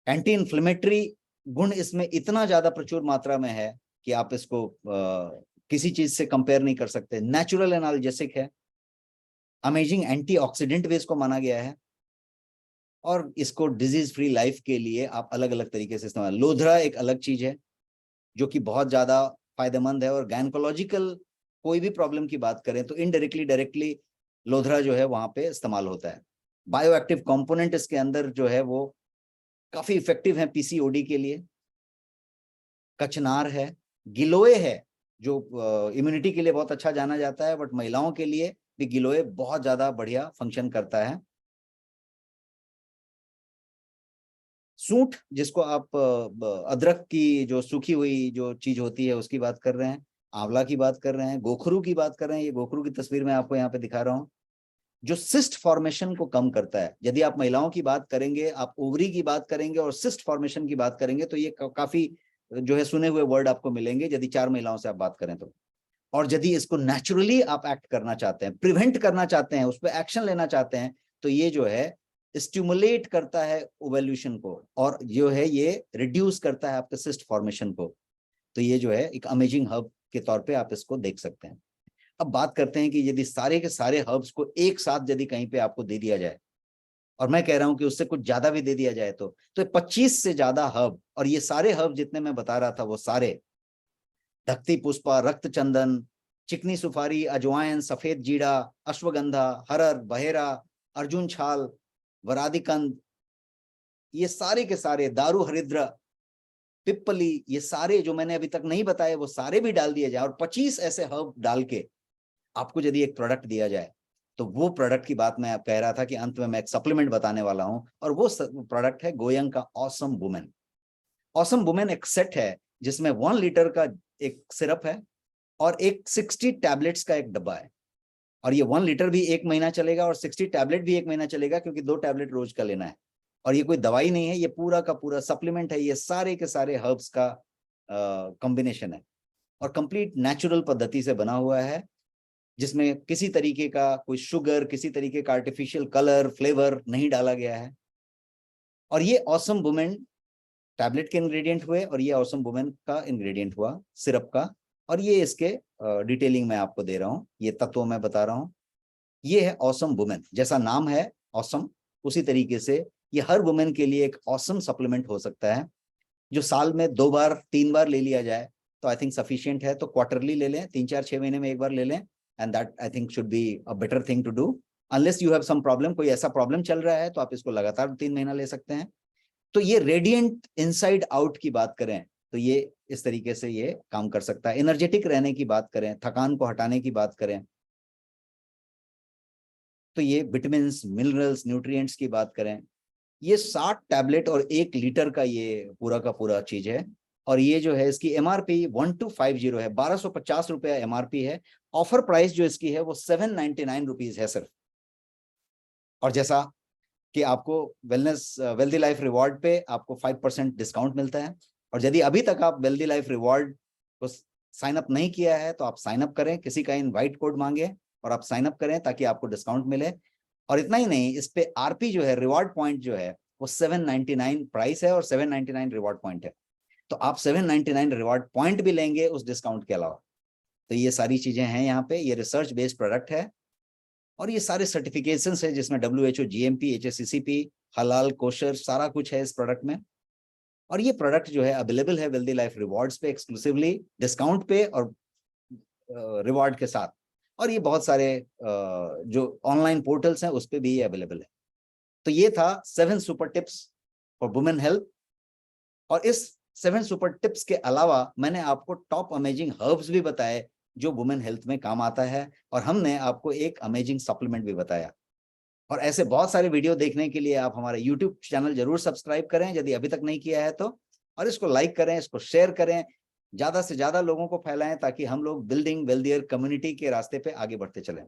एंटी इन्फ्लेमेटरी गुण इसमें इतना ज्यादा प्रचुर मात्रा में है कि आप इसको किसी चीज से कंपेयर नहीं कर सकते। नेचुरल एनाल्जेसिक है, अमेजिंग एंटीऑक्सीडेंट भी इसको माना गया है, और इसको डिजीज फ्री लाइफ के लिए आप अलग अलग तरीके से इस्तेमाल। लोधरा एक अलग चीज है जो कि बहुत ज्यादा फायदेमंद है, और गायनकोलॉजिकल कोई भी प्रॉब्लम की बात करें तो इनडायरेक्टली डायरेक्टली लोधरा जो है वहां पे इस्तेमाल होता है। बायो एक्टिव कॉम्पोनेंट इसके अंदर जो है वो काफी इफेक्टिव है पीसीओडी के लिए। कचनार है, गिलोय है जो इम्यूनिटी के लिए बहुत अच्छा जाना जाता है, बट महिलाओं के लिए भी गिलोय बहुत ज्यादा बढ़िया फंक्शन करता है। सूंठ, जिसको आप अदरक की जो सूखी हुई जो चीज होती है उसकी बात कर रहे हैं, आंवला की बात कर रहे हैं, गोखरू की बात कर रहे हैं। ये गोखरू की तस्वीर मैं आपको यहाँ पे दिखा रहा हूँ, जो सिस्ट फॉर्मेशन को कम करता है। यदि आप महिलाओं की बात करेंगे, आप ओवरी की बात करेंगे और सिस्ट फॉर्मेशन की बात करेंगे, तो ये काफी जो है सुने हुए वर्ड आपको मिलेंगे यदि 4 महिलाओं से आप बात करें तो। और यदि इसको नेचुरली आप एक्ट करना चाहते हैं, प्रिवेंट करना चाहते हैं, उस पर एक्शन लेना चाहते हैं, तो ये जो है स्टिमुलेट करता है ओवल्यूशन को, और जो है ये रिड्यूस करता है आपके सिस्ट फॉर्मेशन को। तो ये जो है एक अमेजिंग हर्ब के तौर पे आप इसको देख सकते हैं। अब बात करते हैं कि यदि सारे के सारे हर्ब्स को एक साथ यदि कहीं पे आपको दे दिया जाए, और मैं कह रहा हूं कि उससे कुछ ज्यादा भी दे दिया जाए, तो 25 से ज्यादा हर्ब, और ये सारे हर्ब जितने मैं बता रहा था वो सारे धकती पुष्पा, रक्त चंदन, चिकनी सुपारी, अजवाइन, सफेद जीरा, अश्वगंधा, हरर, बहेरा, अर्जुन छाल, वरादिकंद, ये सारे के सारे, दारू हरिद्र, पिप्पली, ये सारे जो मैंने अभी तक नहीं बताए वो सारे भी डाल दिए जाए, और 25 ऐसे हर्ब डाल के आपको यदि एक प्रोडक्ट दिया जाए, तो वो प्रोडक्ट की बात मैं आप कह रहा था कि अंत में मैं एक सप्लीमेंट बताने वाला हूं, और वो प्रोडक्ट है गोयंग का ऑसम वुमेन। ऑसम वुमेन एक सेट है जिसमें 1 लीटर का एक सिरप है और एक 60 टैबलेट्स का एक डब्बा है। और ये 1 लीटर भी 1 महीना चलेगा और 60 टैबलेट भी 1 महीना चलेगा, क्योंकि 2 टैबलेट रोज का लेना है। और ये कोई दवाई नहीं है, ये पूरा का पूरा सप्लीमेंट है, ये सारे के सारे हर्ब्स का कॉम्बिनेशन है और कंप्लीट नेचुरल पद्धति से बना हुआ है, जिसमें किसी तरीके का कोई शुगर, किसी तरीके का आर्टिफिशियल कलर फ्लेवर नहीं डाला गया है। और ये ऑसम वुमेन टैबलेट के इंग्रेडिएंट हुए और ये ऑसम वुमेन का इंग्रेडिएंट हुआ सिरप का। और ये इसके डिटेलिंग मैं आपको दे रहा हूँ, ये तत्व मैं बता रहा हूँ। ये है ऑसम वुमेन, जैसा नाम है ऑसम, उसी तरीके से ये हर वुमेन के लिए एक ऑसम सप्लीमेंट हो सकता है, जो साल में 2 बार 3 बार ले लिया जाए तो आई थिंक सफिशिएंट है। तो क्वार्टरली ले लें, 3-4-6 महीने में एक बार ले लें, and that I think should be a better thing to do. Unless you have some problem, कोई ऐसा प्रॉब्लम चल रहा है तो आप इसको लगातार 3 महीना ले सकते हैं। तो ये रेडिएंट इनसाइड आउट की बात करें तो ये इस तरीके से ये काम कर सकता है। एनर्जेटिक रहने की बात करें, थकान को हटाने की बात करें, तो ये विटामिन मिनरल्स न्यूट्रिएंट्स की बात करें, ये 60 टैबलेट और 1 लीटर का ये पूरा का पूरा चीज है। और ये जो है इसकी एमआरपी 1250 है, 1250 रुपया एमआरपी है। ऑफर प्राइस जो इसकी है वो 799 रुपीज है सिर्फ। और जैसा कि आपको वेल्दी लाइफ रिवॉर्ड पे आपको 5% डिस्काउंट मिलता है, और यदि अभी तक आप वेल्दी लाइफ रिवॉर्ड को साइन अप नहीं किया है तो आप साइन अप करें, किसी का इनवाइट कोड मांगे और आप साइन अप करें ताकि आपको डिस्काउंट मिले। और इतना ही नहीं, इस पे आरपी जो है, रिवॉर्ड पॉइंट जो है वो 799 प्राइस है और 799 रिवॉर्ड पॉइंट है। तो आप 799 रिवॉर्ड पॉइंट भी लेंगे उस डिस्काउंट के अलावा। तो ये सारी चीजें हैं यहाँ पे। ये रिसर्च बेस्ड प्रोडक्ट है और ये सारे सर्टिफिकेशंस है जिसमें WHO, GMP, HACCP, हलाल, कोशर, सारा कुछ है इस प्रोडक्ट में। और ये प्रोडक्ट जो है अवेलेबल है वेल्दी लाइफ रिवॉर्ड्स पे एक्सक्लूसिवली डिस्काउंट पे और रिवॉर्ड के साथ। और ये बहुत सारे जो ऑनलाइन पोर्टल्स हैं उस पर भी ये अवेलेबल है। तो ये था 7 super tips for women health. और इस 7 सुपर टिप्स के अलावा मैंने आपको टॉप अमेजिंग हर्ब्स भी बताए जो वुमेन हेल्थ में काम आता है, और हमने आपको एक अमेजिंग सप्लीमेंट भी बताया। और ऐसे बहुत सारे वीडियो देखने के लिए आप हमारे YouTube चैनल जरूर सब्सक्राइब करें यदि अभी तक नहीं किया है तो, और इसको लाइक करें, इसको शेयर करें, ज्यादा से ज्यादा लोगों को फैलाएं ताकि हम लोग बिल्डिंग वेल्दियर कम्युनिटी के रास्ते पे आगे बढ़ते चलें।